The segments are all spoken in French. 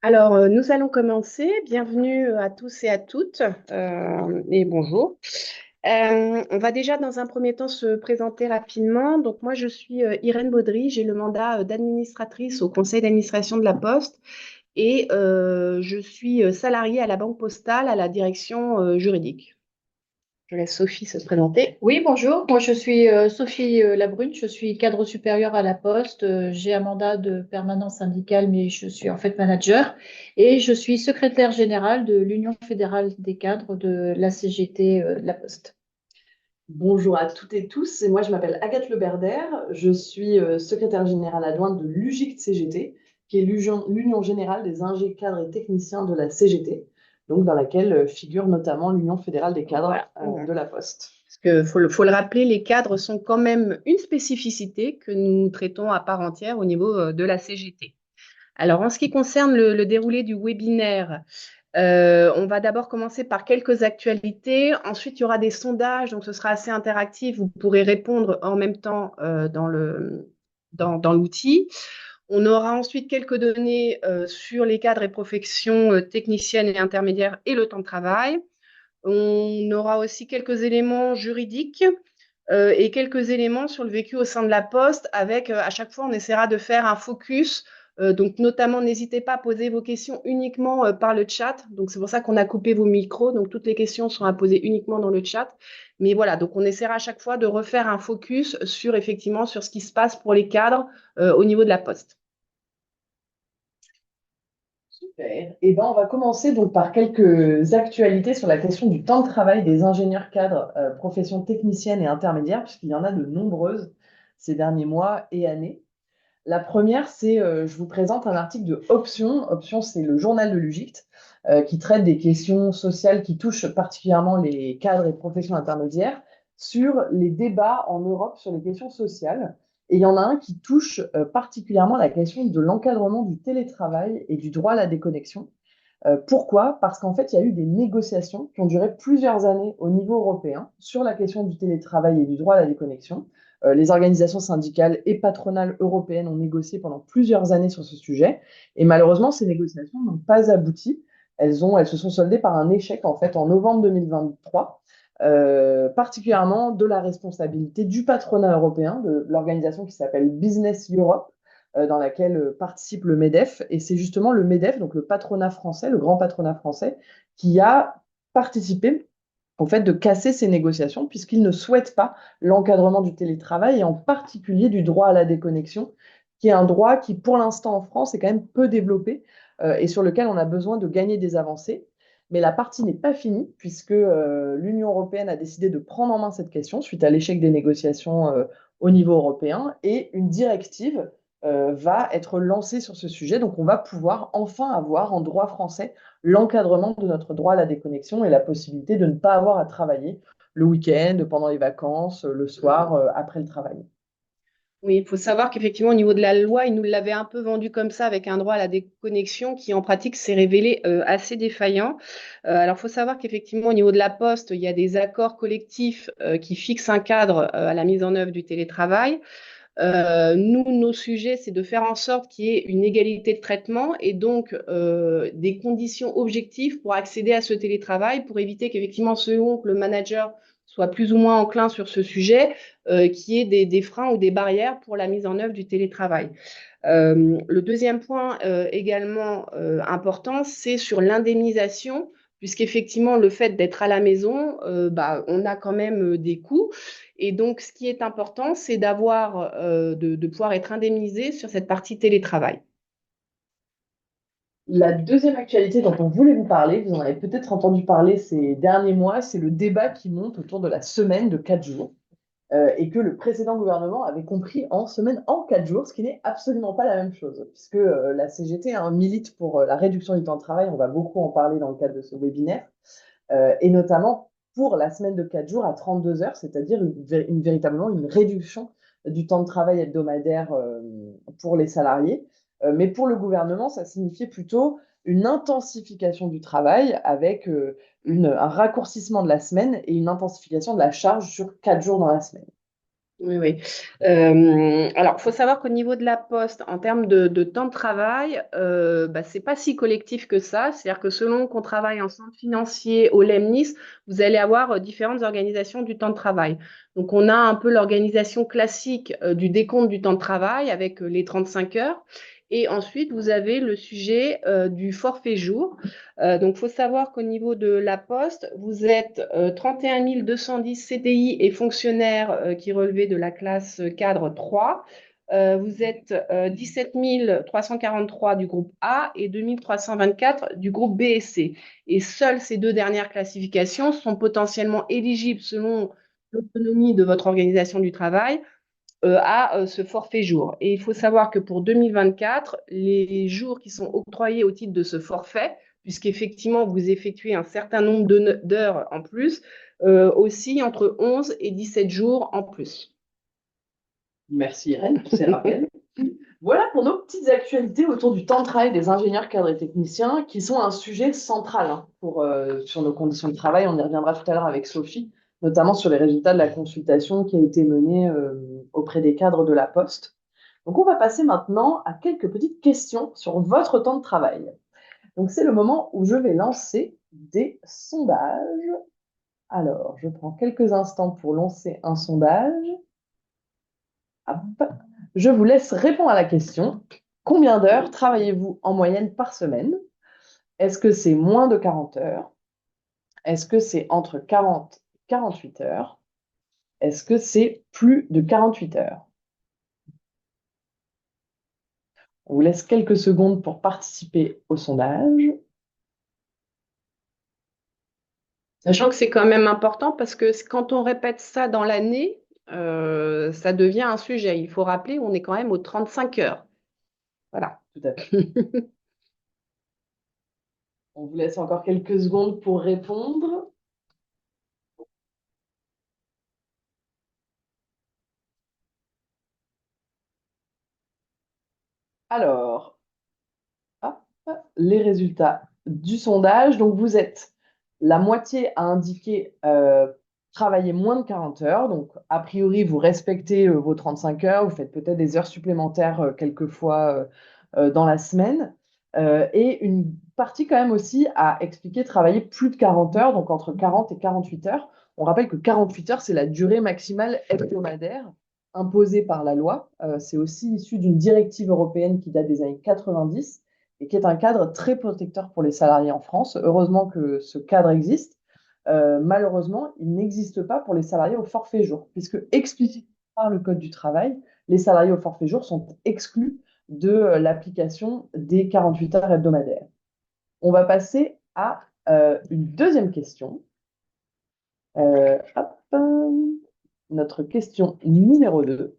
Alors, nous allons commencer. Bienvenue à tous et à toutes et bonjour. On va déjà dans un premier temps se présenter rapidement. Donc, moi, je suis Irène Baudry. J'ai le mandat d'administratrice au conseil d'administration de la Poste et je suis salariée à la Banque Postale à la direction juridique. Je laisse Sophie se présenter. Oui, bonjour. Moi, je suis Sophie Labrune. Je suis cadre supérieur à la Poste. J'ai un mandat de permanence syndicale, mais je suis en fait manager. Et je suis secrétaire générale de l'Union fédérale des cadres de la CGT de la Poste. Bonjour à toutes et tous, et moi je m'appelle Agathe Leberder, je suis secrétaire générale adjointe de l'UGIC CGT, qui est l'Union générale des ingé cadres et techniciens de la CGT, donc dans laquelle figure notamment l'Union fédérale des cadres Voilà. de la Poste. Parce que faut le rappeler, les cadres sont quand même une spécificité que nous traitons à part entière au niveau de la CGT. Alors, en ce qui concerne le déroulé du webinaire, on va d'abord commencer par quelques actualités. Ensuite, il y aura des sondages, donc ce sera assez interactif. Vous pourrez répondre en même temps dans l'outil. On aura ensuite quelques données sur les cadres et professions techniciennes et intermédiaires et le temps de travail. On aura aussi quelques éléments juridiques et quelques éléments sur le vécu au sein de la Poste avec, à chaque fois, on essaiera de faire un focus. Donc, notamment, n'hésitez pas à poser vos questions uniquement par le chat. Donc, c'est pour ça qu'on a coupé vos micros. Donc, toutes les questions sont à poser uniquement dans le chat. Mais voilà, donc on essaiera à chaque fois de refaire un focus sur, effectivement, sur ce qui se passe pour les cadres au niveau de la Poste. Super. Et ben, on va commencer donc par quelques actualités sur la question du temps de travail des ingénieurs cadres, professions techniciennes et intermédiaires, puisqu'il y en a de nombreuses ces derniers mois et années. La première, c'est, je vous présente un article de Option. Option, c'est le journal de l'UGICT qui traite des questions sociales qui touchent particulièrement les cadres et professions intermédiaires sur les débats en Europe sur les questions sociales. Et il y en a un qui touche particulièrement la question de l'encadrement du télétravail et du droit à la déconnexion. Pourquoi? Parce qu'en fait, il y a eu des négociations qui ont duré plusieurs années au niveau européen sur la question du télétravail et du droit à la déconnexion. Les organisations syndicales et patronales européennes ont négocié pendant plusieurs années sur ce sujet. Et malheureusement, ces négociations n'ont pas abouti. Elles se sont soldées par un échec en fait en novembre 2023, particulièrement de la responsabilité du patronat européen, de l'organisation qui s'appelle Business Europe, dans laquelle participe le MEDEF. Et c'est justement le MEDEF, donc le patronat français, le grand patronat français, qui a participé au fait de casser ces négociations, puisqu'il ne souhaite pas l'encadrement du télétravail et en particulier du droit à la déconnexion, qui est un droit qui, pour l'instant en France, est quand même peu développé et sur lequel on a besoin de gagner des avancées. Mais la partie n'est pas finie, puisque l'Union européenne a décidé de prendre en main cette question suite à l'échec des négociations au niveau européen, et une directive va être lancée sur ce sujet. Donc on va pouvoir enfin avoir en droit français l'encadrement de notre droit à la déconnexion et la possibilité de ne pas avoir à travailler le week-end, pendant les vacances, le soir, après le travail. Oui, il faut savoir qu'effectivement, au niveau de la loi, ils nous l'avaient un peu vendu comme ça, avec un droit à la déconnexion qui, en pratique, s'est révélé assez défaillant. Alors, il faut savoir qu'effectivement, au niveau de la Poste, il y a des accords collectifs qui fixent un cadre à la mise en œuvre du télétravail. Nous, nos sujets, c'est de faire en sorte qu'il y ait une égalité de traitement et donc des conditions objectives pour accéder à ce télétravail, pour éviter qu'effectivement, selon que le manager soit plus ou moins enclin sur ce sujet, qu'il y ait des freins ou des barrières pour la mise en œuvre du télétravail. Le deuxième point également important, c'est sur l'indemnisation, puisqu'effectivement, le fait d'être à la maison, on a quand même des coûts. Et donc, ce qui est important, c'est de pouvoir être indemnisé sur cette partie télétravail. La deuxième actualité dont on voulait vous parler, vous en avez peut-être entendu parler ces derniers mois, c'est le débat qui monte autour de la semaine de 4 jours. Et que le précédent gouvernement avait compris en semaine en 4 jours, ce qui n'est absolument pas la même chose, puisque la CGT milite pour la réduction du temps de travail, on va beaucoup en parler dans le cadre de ce webinaire, et notamment pour la semaine de 4 jours à 32 heures, c'est-à-dire véritablement une réduction du temps de travail hebdomadaire pour les salariés. Mais pour le gouvernement, ça signifiait plutôt une intensification du travail avec un raccourcissement de la semaine et une intensification de la charge sur 4 jours dans la semaine. Oui, oui. Alors, il faut savoir qu'au niveau de la Poste, en termes de temps de travail, bah, c'est pas si collectif que ça. C'est-à-dire que selon qu'on travaille en centre financier, au Lemnis, vous allez avoir différentes organisations du temps de travail. Donc, on a un peu l'organisation classique du décompte du temps de travail avec les 35 heures. Et ensuite, vous avez le sujet du forfait jour. Donc, il faut savoir qu'au niveau de la Poste, vous êtes 31 210 CDI et fonctionnaires qui relevaient de la classe cadre 3. Vous êtes 17 343 du groupe A et 2 324 du groupe B et C. Et seules ces deux dernières classifications sont potentiellement éligibles selon l'autonomie de votre organisation du travail à ce forfait jour. Et il faut savoir que pour 2024, les jours qui sont octroyés au titre de ce forfait, puisqu'effectivement vous effectuez un certain nombre d'heures en plus, aussi entre 11 et 17 jours en plus. Merci Irène pour ces rappels. Voilà pour nos petites actualités autour du temps de travail des ingénieurs, cadres et techniciens, qui sont un sujet central sur nos conditions de travail. On y reviendra tout à l'heure avec Sophie, notamment sur les résultats de la consultation qui a été menée auprès des cadres de la Poste. Donc, on va passer maintenant à quelques petites questions sur votre temps de travail. Donc, c'est le moment où je vais lancer des sondages. Alors, je prends quelques instants pour lancer un sondage. Hop. Je vous laisse répondre à la question. Combien d'heures travaillez-vous en moyenne par semaine? Est-ce que c'est moins de 40 heures? Est-ce que c'est entre 40 et 48 heures? Est-ce que c'est plus de 48 heures? On vous laisse quelques secondes pour participer au sondage. Sachant que c'est quand même important parce que quand on répète ça dans l'année, ça devient un sujet. Il faut rappeler, on est quand même aux 35 heures. Voilà. Tout à fait. On vous laisse encore quelques secondes pour répondre. Alors, hop, les résultats du sondage. Donc, vous êtes la moitié à indiquer travailler moins de 40 heures. Donc, a priori, vous respectez vos 35 heures. Vous faites peut-être des heures supplémentaires quelquefois dans la semaine. Et une partie quand même aussi à expliquer travailler plus de 40 heures, donc entre 40 et 48 heures. On rappelle que 48 heures, c'est la durée maximale hebdomadaire imposée par la loi. C'est aussi issu d'une directive européenne qui date des années 90 et qui est un cadre très protecteur pour les salariés en France. Heureusement que ce cadre existe. Malheureusement, il n'existe pas pour les salariés au forfait jour, puisque explicitement par le Code du travail, les salariés au forfait jour sont exclus de l'application des 48 heures hebdomadaires. On va passer à une deuxième question. Hop, notre question numéro 2,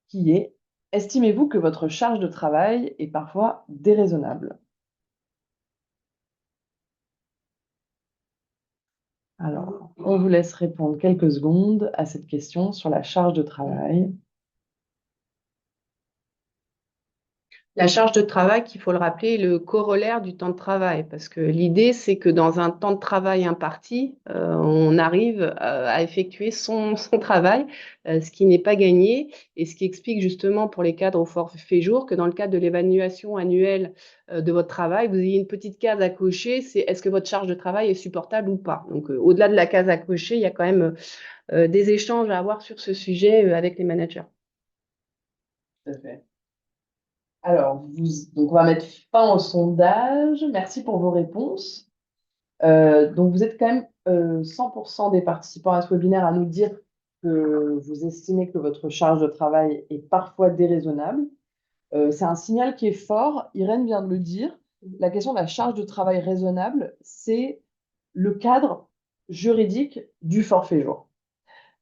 qui est: estimez-vous que votre charge de travail est parfois déraisonnable? Alors, on vous laisse répondre quelques secondes à cette question sur la charge de travail. La charge de travail, qu'il faut le rappeler, est le corollaire du temps de travail, parce que l'idée, c'est que dans un temps de travail imparti, on arrive à effectuer son travail, ce qui n'est pas gagné, et ce qui explique justement pour les cadres au forfait jour que dans le cadre de l'évaluation annuelle de votre travail, vous ayez une petite case à cocher, c'est est-ce que votre charge de travail est supportable ou pas. Donc, au-delà de la case à cocher, il y a quand même des échanges à avoir sur ce sujet avec les managers. Tout à fait. Alors, donc on va mettre fin au sondage. Merci pour vos réponses. Donc, vous êtes quand même 100% des participants à ce webinaire à nous dire que vous estimez que votre charge de travail est parfois déraisonnable. C'est un signal qui est fort. Irène vient de le dire. La question de la charge de travail raisonnable, c'est le cadre juridique du forfait jour.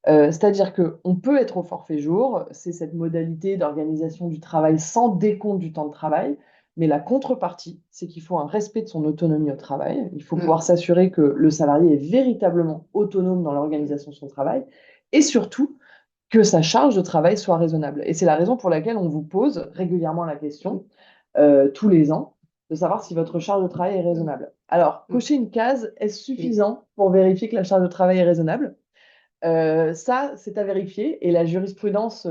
C'est-à-dire qu'on peut être au forfait jour, c'est cette modalité d'organisation du travail sans décompte du temps de travail, mais la contrepartie, c'est qu'il faut un respect de son autonomie au travail. Il faut pouvoir s'assurer que le salarié est véritablement autonome dans l'organisation de son travail et surtout que sa charge de travail soit raisonnable. Et c'est la raison pour laquelle on vous pose régulièrement la question, tous les ans, de savoir si votre charge de travail est raisonnable. Alors, cocher une case, est-ce suffisant pour vérifier que la charge de travail est raisonnable? Ça, c'est à vérifier et la jurisprudence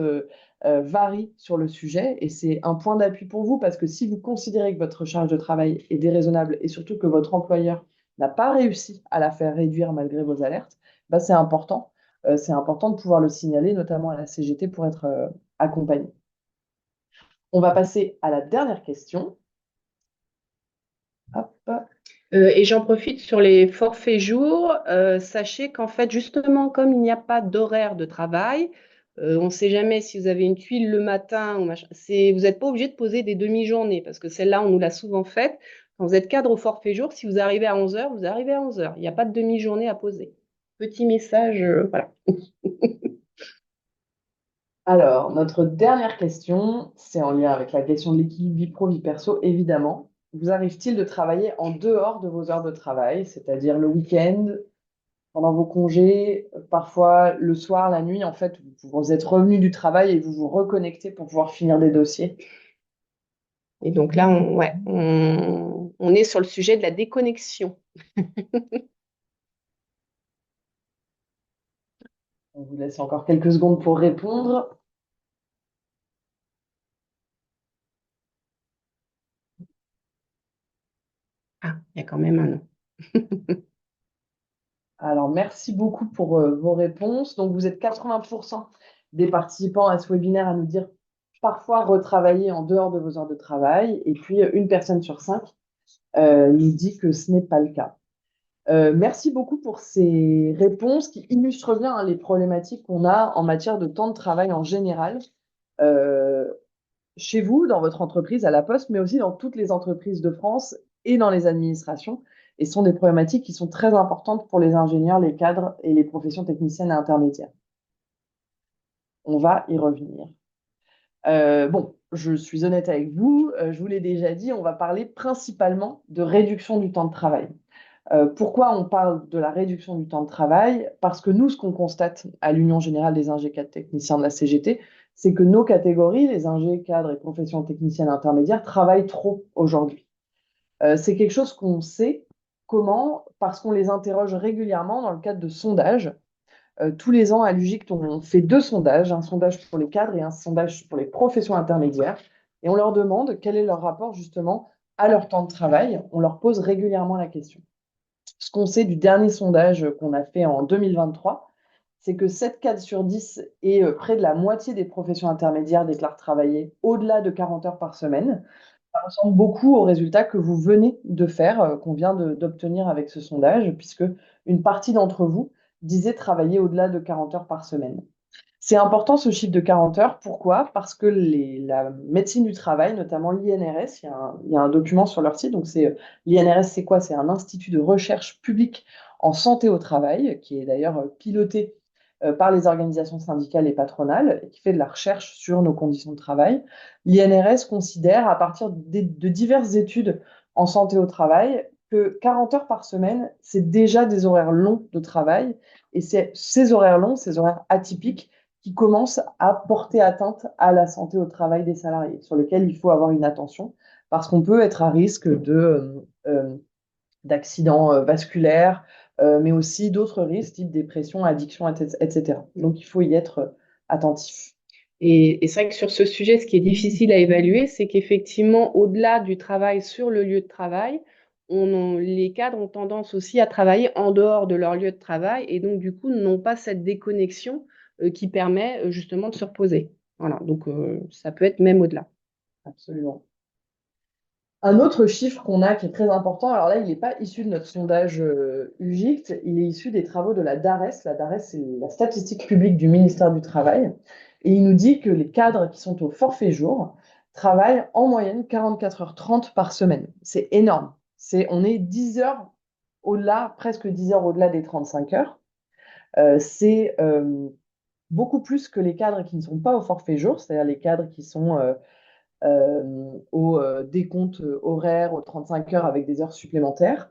varie sur le sujet et c'est un point d'appui pour vous parce que si vous considérez que votre charge de travail est déraisonnable et surtout que votre employeur n'a pas réussi à la faire réduire malgré vos alertes, bah, c'est important. C'est important de pouvoir le signaler, notamment à la CGT pour être accompagné. On va passer à la dernière question. Hop. Et j'en profite sur les forfaits jours. Sachez qu'en fait, justement, comme il n'y a pas d'horaire de travail, on ne sait jamais si vous avez une tuile le matin ou machin. Vous n'êtes pas obligé de poser des demi-journées parce que celle-là, on nous l'a souvent faite. Quand vous êtes cadre au forfait jour, si vous arrivez à 11 heures, vous arrivez à 11 heures. Il n'y a pas de demi-journée à poser. Petit message, voilà. Alors, notre dernière question, c'est en lien avec la question de l'équilibre vie pro, vie perso, évidemment. Vous arrive-t-il de travailler en dehors de vos heures de travail, c'est-à-dire le week-end, pendant vos congés, parfois le soir, la nuit, en fait, vous êtes revenu du travail et vous vous reconnectez pour pouvoir finir des dossiers? Et donc là, ouais, on est sur le sujet de la déconnexion. On vous laisse encore quelques secondes pour répondre. Ah, il y a quand même un nom. Alors, merci beaucoup pour vos réponses. Donc, vous êtes 80% des participants à ce webinaire à nous dire parfois retravailler en dehors de vos heures de travail. Et puis, une personne sur cinq nous dit que ce n'est pas le cas. Merci beaucoup pour ces réponses qui illustrent bien les problématiques qu'on a en matière de temps de travail en général, euh, chez vous, dans votre entreprise, à la Poste, mais aussi dans toutes les entreprises de France et dans les administrations. Et ce sont des problématiques qui sont très importantes pour les ingénieurs, les cadres et les professions techniciennes et intermédiaires. On va y revenir. Bon, je suis honnête avec vous, je vous l'ai déjà dit, on va parler principalement de réduction du temps de travail. Pourquoi on parle de la réduction du temps de travail? Parce que nous, ce qu'on constate à l'Union générale des ingé cadres techniciens de la CGT, c'est que nos catégories, les ingé cadres et professions techniciennes intermédiaires, travaillent trop aujourd'hui. C'est quelque chose qu'on sait. Comment? Parce qu'on les interroge régulièrement dans le cadre de sondages. Tous les ans, à l'UGICT, on fait deux sondages, un sondage pour les cadres et un sondage pour les professions intermédiaires. Et on leur demande quel est leur rapport justement à leur temps de travail. On leur pose régulièrement la question. Ce qu'on sait du dernier sondage qu'on a fait en 2023, c'est que 7 cadres sur 10 et près de la moitié des professions intermédiaires déclarent travailler au-delà de 40 heures par semaine. Ça ressemble beaucoup aux résultats que vous venez de faire, qu'on vient d'obtenir avec ce sondage, puisque une partie d'entre vous disait travailler au-delà de 40 heures par semaine. C'est important ce chiffre de 40 heures. Pourquoi? Parce que la médecine du travail, notamment l'INRS, il y a un document sur leur site. Donc, l'INRS, c'est quoi? C'est un institut de recherche publique en santé au travail, qui est d'ailleurs piloté par les organisations syndicales et patronales, et qui fait de la recherche sur nos conditions de travail. L'INRS considère, à partir de diverses études en santé au travail, que 40 heures par semaine, c'est déjà des horaires longs de travail. Et c'est ces horaires longs, ces horaires atypiques, qui commencent à porter atteinte à la santé au travail des salariés, sur lesquels il faut avoir une attention, parce qu'on peut être à risque d'accidents vasculaires, mais aussi d'autres risques, type dépression, addiction, etc. Donc, il faut y être attentif. Et c'est vrai que sur ce sujet, ce qui est difficile à évaluer, c'est qu'effectivement, au-delà du travail sur le lieu de travail, les cadres ont tendance aussi à travailler en dehors de leur lieu de travail et donc du coup n'ont pas cette déconnexion qui permet justement de se reposer. Voilà, donc ça peut être même au-delà. Absolument. Un autre chiffre qu'on a qui est très important, alors là, il n'est pas issu de notre sondage UGICT, il est issu des travaux de la DARES. La DARES, c'est la statistique publique du ministère du Travail. Et il nous dit que les cadres qui sont au forfait jour travaillent en moyenne 44h30 par semaine. C'est énorme. On est 10 heures au-delà, presque 10 heures au-delà des 35 heures. C'est beaucoup plus que les cadres qui ne sont pas au forfait jour, c'est-à-dire les cadres qui sont au décompte horaire aux 35 heures avec des heures supplémentaires.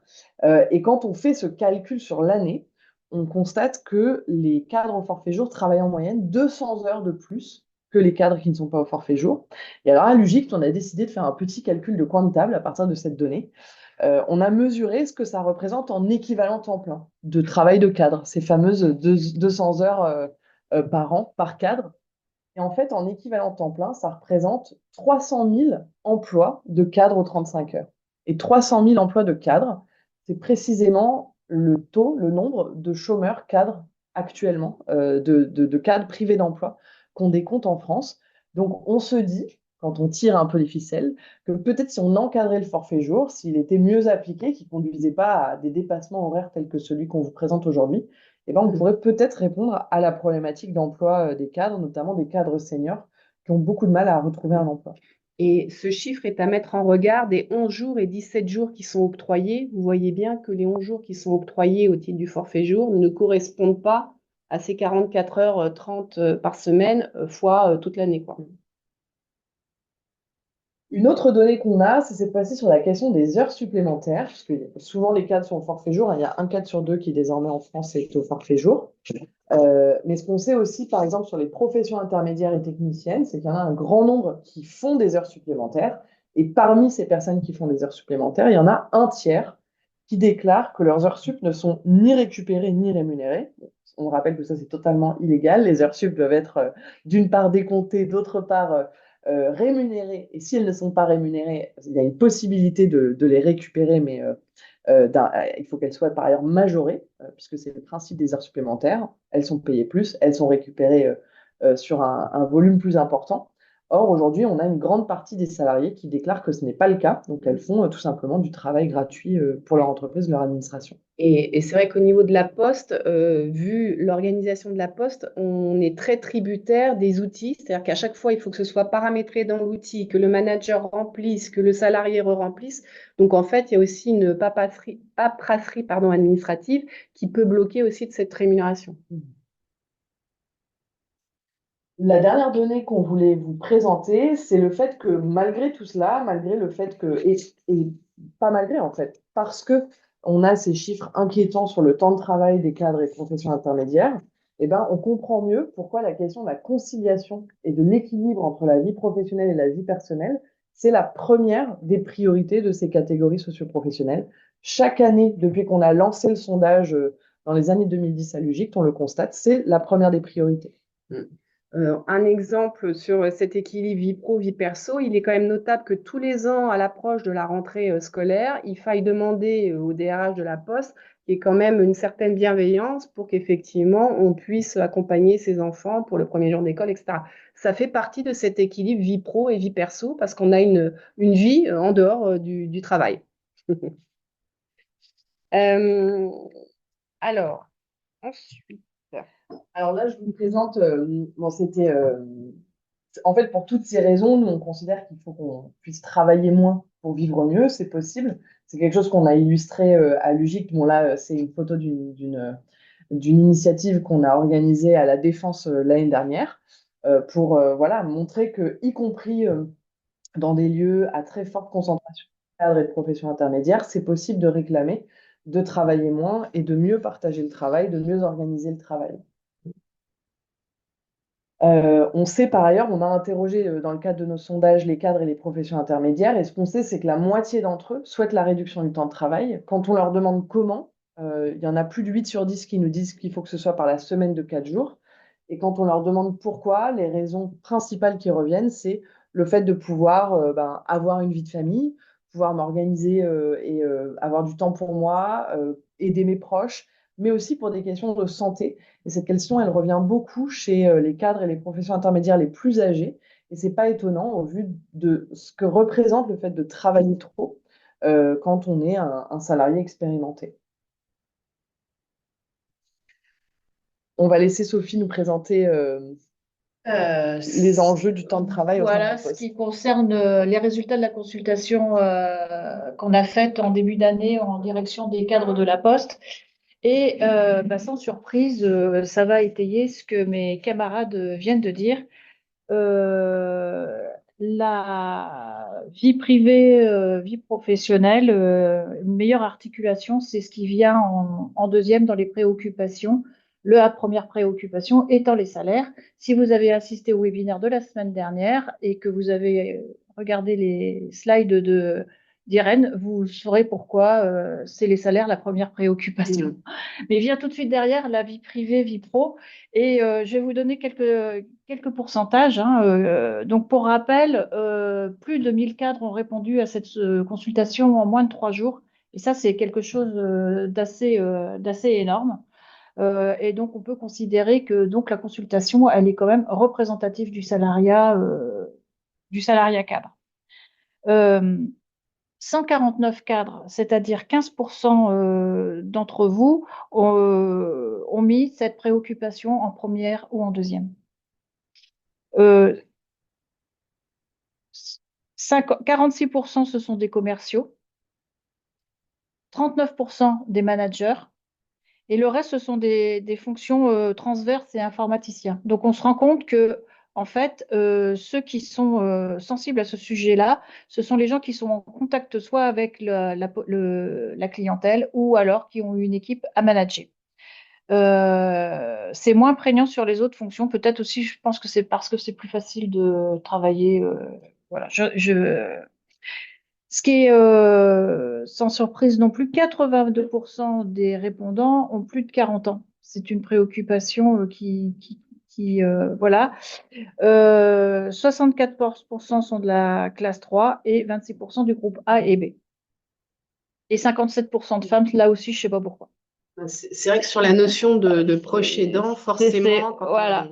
Et quand on fait ce calcul sur l'année, on constate que les cadres au forfait jour travaillent en moyenne 200 heures de plus que les cadres qui ne sont pas au forfait jour. Et alors à l'UGICT, on a décidé de faire un petit calcul de coin de table à partir de cette donnée. On a mesuré ce que ça représente en équivalent temps plein de travail de cadre, ces fameuses 200 heures par an par cadre. Et en fait, en équivalent temps plein, ça représente 300 000 emplois de cadres aux 35 heures. Et 300 000 emplois de cadres, c'est précisément le taux, le nombre de chômeurs cadres actuellement, de cadres privés d'emploi qu'on décompte en France. Donc, on se dit, quand on tire un peu les ficelles, que peut-être si on encadrait le forfait jour, s'il était mieux appliqué, qu'il ne conduisait pas à des dépassements horaires tels que celui qu'on vous présente aujourd'hui, eh ben, on pourrait peut-être répondre à la problématique d'emploi des cadres, notamment des cadres seniors, qui ont beaucoup de mal à retrouver un emploi. Et ce chiffre est à mettre en regard des 11 jours et 17 jours qui sont octroyés. Vous voyez bien que les 11 jours qui sont octroyés au titre du forfait jour ne correspondent pas à ces 44 heures 30 par semaine fois toute l'année, quoi. Une autre donnée qu'on a, c'est cette fois-ci sur la question des heures supplémentaires, puisque souvent les cadres sont au forfait jour. Il y a un cadre sur deux qui désormais en France est au forfait jour. Mais ce qu'on sait aussi, par exemple, sur les professions intermédiaires et techniciennes, c'est qu'il y en a un grand nombre qui font des heures supplémentaires. Et parmi ces personnes qui font des heures supplémentaires, il y en a un tiers qui déclarent que leurs heures sup ne sont ni récupérées ni rémunérées. On rappelle que ça, c'est totalement illégal. Les heures sup doivent être d'une part décomptées, d'autre part rémunérées. Et si elles ne sont pas rémunérées, il y a une possibilité de les récupérer, mais il faut qu'elles soient par ailleurs majorées, puisque c'est le principe des heures supplémentaires. Elles sont payées plus, elles sont récupérées sur un volume plus important. Or, aujourd'hui, on a une grande partie des salariés qui déclarent que ce n'est pas le cas. Donc, elles font tout simplement du travail gratuit pour leur entreprise, leur administration. Et c'est vrai qu'au niveau de la Poste, vu l'organisation de la Poste, on est très tributaire des outils. C'est-à-dire qu'à chaque fois, il faut que ce soit paramétré dans l'outil, que le manager remplisse, que le salarié re-remplisse. Donc, en fait, il y a aussi une paperasserie, administrative qui peut bloquer aussi de cette rémunération. La dernière donnée qu'on voulait vous présenter, c'est le fait que malgré tout cela, malgré le fait que, et pas malgré en fait, parce que on a ces chiffres inquiétants sur le temps de travail des cadres et professions intermédiaires, eh ben, on comprend mieux pourquoi la question de la conciliation et de l'équilibre entre la vie professionnelle et la vie personnelle, c'est la première des priorités de ces catégories socioprofessionnelles. Chaque année, depuis qu'on a lancé le sondage dans les années 2010 à l'UGICT, on le constate, c'est la première des priorités. Un exemple sur cet équilibre vie pro, vie perso, il est quand même notable que tous les ans, à l'approche de la rentrée scolaire, il faille demander au DRH de la Poste qu'il y ait quand même une certaine bienveillance pour qu'effectivement on puisse accompagner ses enfants pour le premier jour d'école, etc. Ça fait partie de cet équilibre vie pro et vie perso parce qu'on a une vie en dehors du travail. Alors, ensuite. Alors là, je vous présente, bon, c'était, en fait, pour toutes ces raisons, nous, on considère qu'il faut qu'on puisse travailler moins pour vivre mieux, c'est possible. C'est quelque chose qu'on a illustré à l'UGIC. Bon, là, c'est une photo d'une initiative qu'on a organisée à la Défense l'année dernière pour voilà, montrer que, y compris dans des lieux à très forte concentration de cadres et de professions intermédiaires, c'est possible de réclamer de travailler moins et de mieux partager le travail, de mieux organiser le travail. On sait par ailleurs, on a interrogé dans le cadre de nos sondages les cadres et les professions intermédiaires, et ce qu'on sait, c'est que la moitié d'entre eux souhaitent la réduction du temps de travail. Quand on leur demande comment, il y en a plus de 8 sur 10 qui nous disent qu'il faut que ce soit par la semaine de 4 jours. Et quand on leur demande pourquoi, les raisons principales qui reviennent, c'est le fait de pouvoir avoir une vie de famille, pouvoir m'organiser et avoir du temps pour moi, aider mes proches, mais aussi pour des questions de santé. Et cette question, elle revient beaucoup chez les cadres et les professions intermédiaires les plus âgés. Et c'est pas étonnant au vu de ce que représente le fait de travailler trop quand on est un salarié expérimenté. On va laisser Sophie nous présenter les enjeux du temps de travail au sein de Voilà la ce Poste. qui concerne les résultats de la consultation qu'on a faite en début d'année en direction des cadres de la Poste. Et sans surprise, ça va étayer ce que mes camarades viennent de dire. La vie privée, vie professionnelle, une meilleure articulation, c'est ce qui vient en deuxième dans les préoccupations. La première préoccupation étant les salaires. Si vous avez assisté au webinaire de la semaine dernière et que vous avez regardé les slides de d'Irène, vous saurez pourquoi c'est les salaires la première préoccupation. Mais vient tout de suite derrière la vie privée, vie pro. Et je vais vous donner quelques pourcentages. Hein. Donc, pour rappel, plus de 1000 cadres ont répondu à cette consultation en moins de 3 jours. Et ça, c'est quelque chose d'assez énorme. Et donc, on peut considérer que donc, la consultation, elle est quand même représentative du salariat cadre. 149 cadres, c'est-à-dire 15% d'entre vous, ont mis cette préoccupation en première ou en deuxième. 46% ce sont des commerciaux, 39% des managers, et le reste, ce sont des fonctions transverses et informaticiens. Donc, on se rend compte que, en fait, ceux qui sont sensibles à ce sujet-là, ce sont les gens qui sont en contact soit avec la clientèle ou alors qui ont une équipe à manager. C'est moins prégnant sur les autres fonctions. Peut-être aussi, je pense que c'est parce que c'est plus facile de travailler. Voilà. Ce qui est sans surprise non plus, 82% des répondants ont plus de 40 ans. C'est une préoccupation voilà. 64% sont de la classe 3 et 26% du groupe A et B. Et 57% de femmes, là aussi, je ne sais pas pourquoi. C'est vrai que sur la notion de proche aidant, forcément, voilà.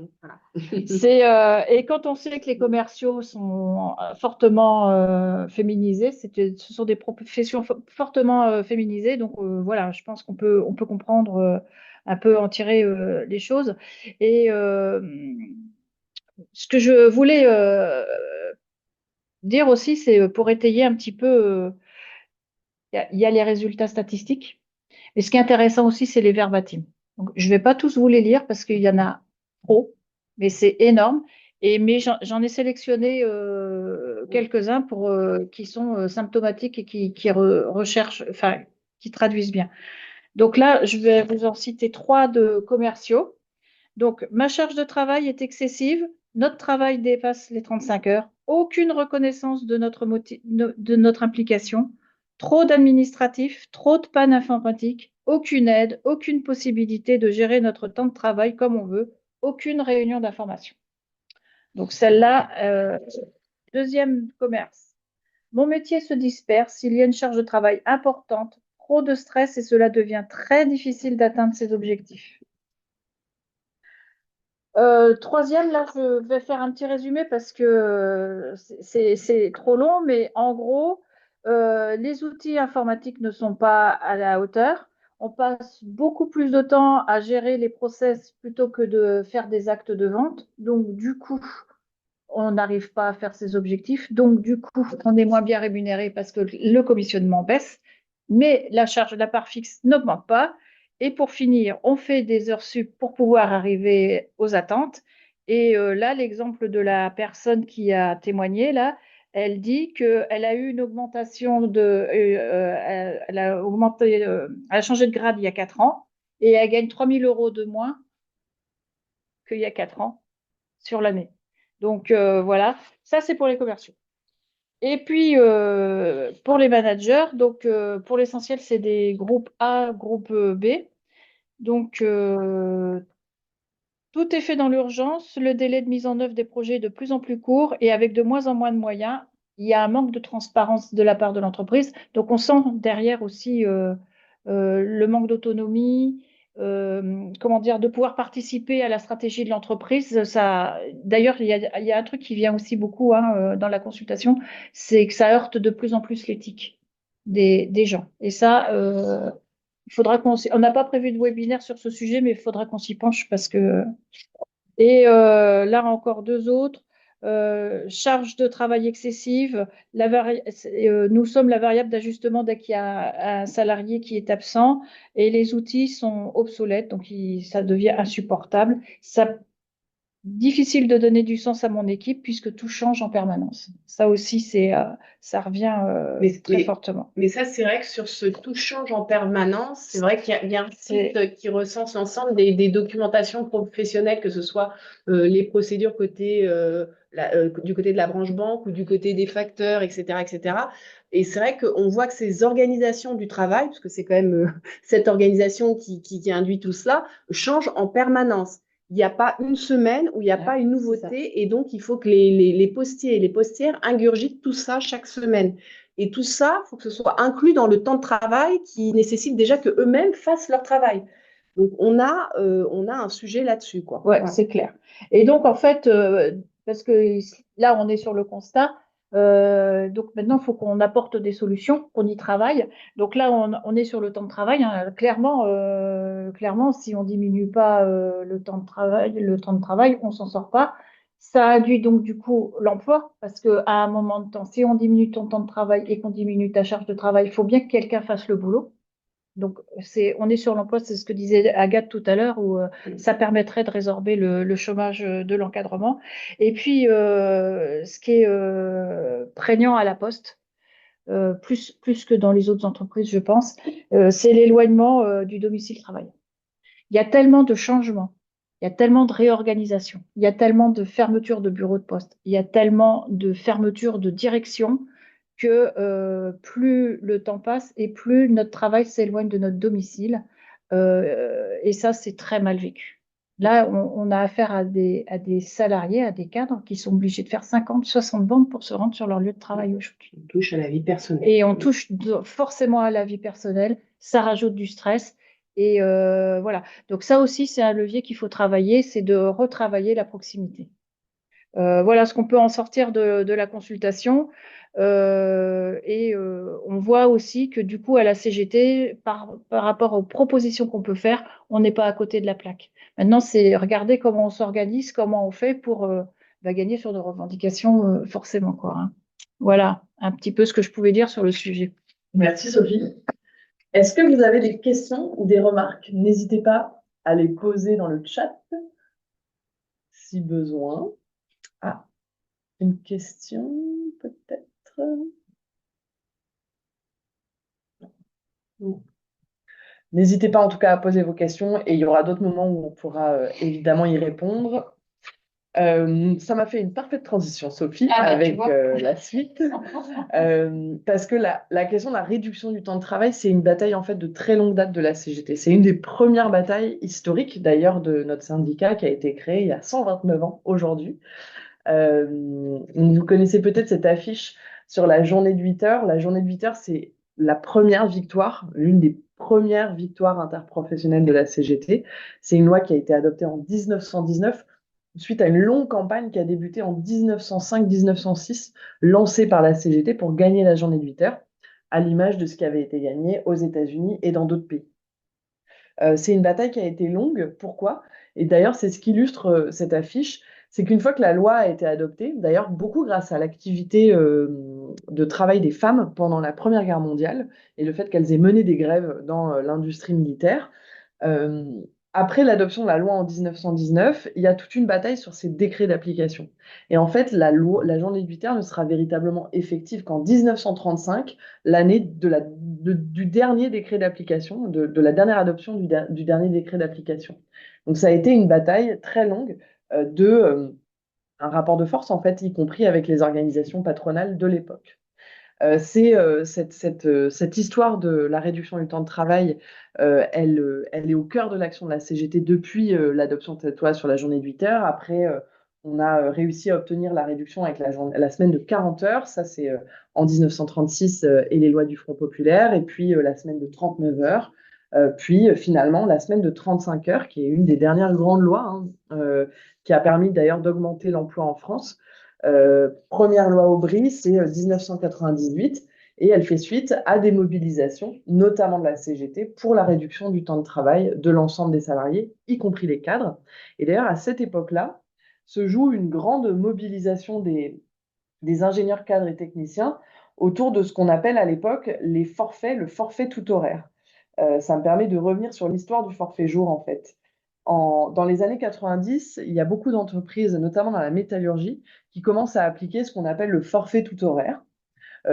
Et quand on sait que les commerciaux sont fortement féminisés, ce sont des professions fortement féminisées, donc voilà, je pense on peut comprendre un peu en tirer les choses. Et ce que je voulais dire aussi, c'est pour étayer un petit peu, il y a les résultats statistiques. Et ce qui est intéressant aussi, c'est les verbatim. Donc, je ne vais pas tous vous les lire parce qu'il y en a trop, mais c'est énorme. Mais j'en ai sélectionné quelques-uns qui sont symptomatiques et qui recherchent, enfin, qui traduisent bien. Donc là, je vais vous en citer 3 de commerciaux. Donc, ma charge de travail est excessive. Notre travail dépasse les 35 heures. Aucune reconnaissance de notre implication. Trop d'administratifs, trop de panne informatique, aucune aide, aucune possibilité de gérer notre temps de travail comme on veut, aucune réunion d'information. Donc, celle-là, deuxième commerce. Mon métier se disperse, il y a une charge de travail importante, trop de stress et cela devient très difficile d'atteindre ses objectifs. Troisième, là, je vais faire un petit résumé parce que c'est trop long, mais en gros, les outils informatiques ne sont pas à la hauteur. On passe beaucoup plus de temps à gérer les process plutôt que de faire des actes de vente. Donc, du coup, on n'arrive pas à faire ses objectifs. Donc, du coup, on est moins bien rémunéré parce que le commissionnement baisse, mais la part fixe n'augmente pas. Et pour finir, on fait des heures sup pour pouvoir arriver aux attentes. Et là, l'exemple de la personne qui a témoigné, là, elle dit qu'elle a eu une augmentation elle a augmenté, elle a changé de grade il y a 4 ans et elle gagne 3 000 euros de moins qu'il y a 4 ans sur l'année. Donc voilà, ça c'est pour les commerciaux. Et puis pour les managers, donc pour l'essentiel c'est des groupes A, groupe B. Donc tout est fait dans l'urgence, le délai de mise en œuvre des projets est de plus en plus court et avec de moins en moins de moyens, il y a un manque de transparence de la part de l'entreprise. Donc on sent derrière aussi le manque d'autonomie, comment dire, de pouvoir participer à la stratégie de l'entreprise. D'ailleurs, il y a un truc qui vient aussi beaucoup hein, dans la consultation, c'est que ça heurte de plus en plus l'éthique des gens. Et ça, il faudra on n'a pas prévu de webinaire sur ce sujet, mais il faudra qu'on s'y penche parce que. Et là encore deux autres. Charge de travail excessive. Nous sommes la variable d'ajustement dès qu'il y a un salarié qui est absent et les outils sont obsolètes, donc ça devient insupportable. Ça difficile de donner du sens à mon équipe puisque tout change en permanence. Ça aussi, ça revient Mais, très mais, fortement. mais ça, c'est vrai que sur ce tout change en permanence, c'est vrai qu'il y a un site C'est qui recense l'ensemble des documentations professionnelles, que ce soit les procédures du côté de la branche banque ou du côté des facteurs, etc., etc. Et c'est vrai qu'on voit que ces organisations du travail, parce que c'est quand même cette organisation qui induit tout cela, changent en permanence. Il n'y a pas une semaine où il n'y a pas une nouveauté, et donc il faut que les postiers et les postières ingurgitent tout ça chaque semaine. Et tout ça, il faut que ce soit inclus dans le temps de travail qui nécessite déjà que eux-mêmes fassent leur travail. Donc on a un sujet là-dessus, quoi. Ouais, Ouais. c'est clair. Et donc, en fait, parce que là, on est sur le constat, donc maintenant, il faut qu'on apporte des solutions, qu'on y travaille. Donc là, on est sur le temps de travail, hein. Clairement, si on diminue pas le temps de travail, on s'en sort pas. Ça induit donc du coup l'emploi, parce que à un moment de temps, si on diminue ton temps de travail et qu'on diminue ta charge de travail, il faut bien que quelqu'un fasse le boulot. Donc, on est sur l'emploi, c'est ce que disait Agathe tout à l'heure, où ça permettrait de résorber le chômage de l'encadrement. Et puis, ce qui est prégnant à la Poste, plus que dans les autres entreprises, je pense, c'est l'éloignement du domicile-travail. Il y a tellement de changements, il y a tellement de réorganisation, il y a tellement de fermetures de bureaux de poste, il y a tellement de fermetures de direction que plus le temps passe et plus notre travail s'éloigne de notre domicile. Et ça, c'est très mal vécu. Là, on a affaire à des salariés, à des cadres qui sont obligés de faire 50, 60 bandes pour se rendre sur leur lieu de travail aujourd'hui. On touche à la vie personnelle. Et on touche forcément à la vie personnelle, ça rajoute du stress. Et voilà. Donc ça aussi, c'est un levier qu'il faut travailler, c'est de retravailler la proximité. Voilà ce qu'on peut en sortir de la consultation. Et on voit aussi que du coup, à la CGT, par rapport aux propositions qu'on peut faire, on n'est pas à côté de la plaque. Maintenant, c'est regarder comment on s'organise, comment on fait pour gagner sur nos revendications, forcément, quoi, hein. Voilà un petit peu ce que je pouvais dire sur le sujet. Merci Sophie. Est-ce que vous avez des questions ou des remarques? N'hésitez pas à les poser dans le chat si besoin. Ah, une question peut-être? Non. N'hésitez pas en tout cas à poser vos questions et il y aura d'autres moments où on pourra évidemment y répondre. Ça m'a fait une parfaite transition, Sophie, avec la suite. Parce que la question de la réduction du temps de travail, c'est une bataille en fait de très longue date de la CGT. C'est une des premières batailles historiques d'ailleurs de notre syndicat qui a été créé il y a 129 ans aujourd'hui. Vous connaissez peut-être cette affiche sur la journée de 8 heures. La journée de 8 heures, c'est la première victoire, l'une des premières victoires interprofessionnelles de la CGT. C'est une loi qui a été adoptée en 1919 suite à une longue campagne qui a débuté en 1905-1906, lancée par la CGT pour gagner la journée de 8 heures, à l'image de ce qui avait été gagné aux États-Unis et dans d'autres pays. C'est une bataille qui a été longue. Pourquoi? Et d'ailleurs, c'est ce qu'illustre cette affiche. C'est qu'une fois que la loi a été adoptée, d'ailleurs beaucoup grâce à l'activité de travail des femmes pendant la Première Guerre mondiale et le fait qu'elles aient mené des grèves dans l'industrie militaire, euh, après l'adoption de la loi en 1919, il y a toute une bataille sur ces décrets d'application. Et en fait, la journée de 8 heures ne sera véritablement effective qu'en 1935, l'année du dernier décret d'application, de la dernière adoption du dernier décret d'application. Donc ça a été une bataille très longue un rapport de force, en fait, y compris avec les organisations patronales de l'époque. Cette histoire de la réduction du temps de travail, elle est au cœur de l'action de la CGT depuis l'adoption de cette loi sur la journée de 8 heures. Après, on a réussi à obtenir la réduction avec la semaine de 40 heures. Ça, c'est en 1936 et les lois du Front populaire. Et puis la semaine de 39 heures. Puis finalement, la semaine de 35 heures, qui est une des dernières grandes lois, hein, qui a permis d'ailleurs d'augmenter l'emploi en France. Première loi Aubry, c'est 1998, et elle fait suite à des mobilisations, notamment de la CGT, pour la réduction du temps de travail de l'ensemble des salariés, y compris les cadres. Et d'ailleurs, à cette époque-là, se joue une grande mobilisation des ingénieurs cadres et techniciens autour de ce qu'on appelle à l'époque le forfait tout horaire. Ça me permet de revenir sur l'histoire du forfait jour, en fait. Dans les années 90, il y a beaucoup d'entreprises, notamment dans la métallurgie, qui commencent à appliquer ce qu'on appelle le forfait tout horaire.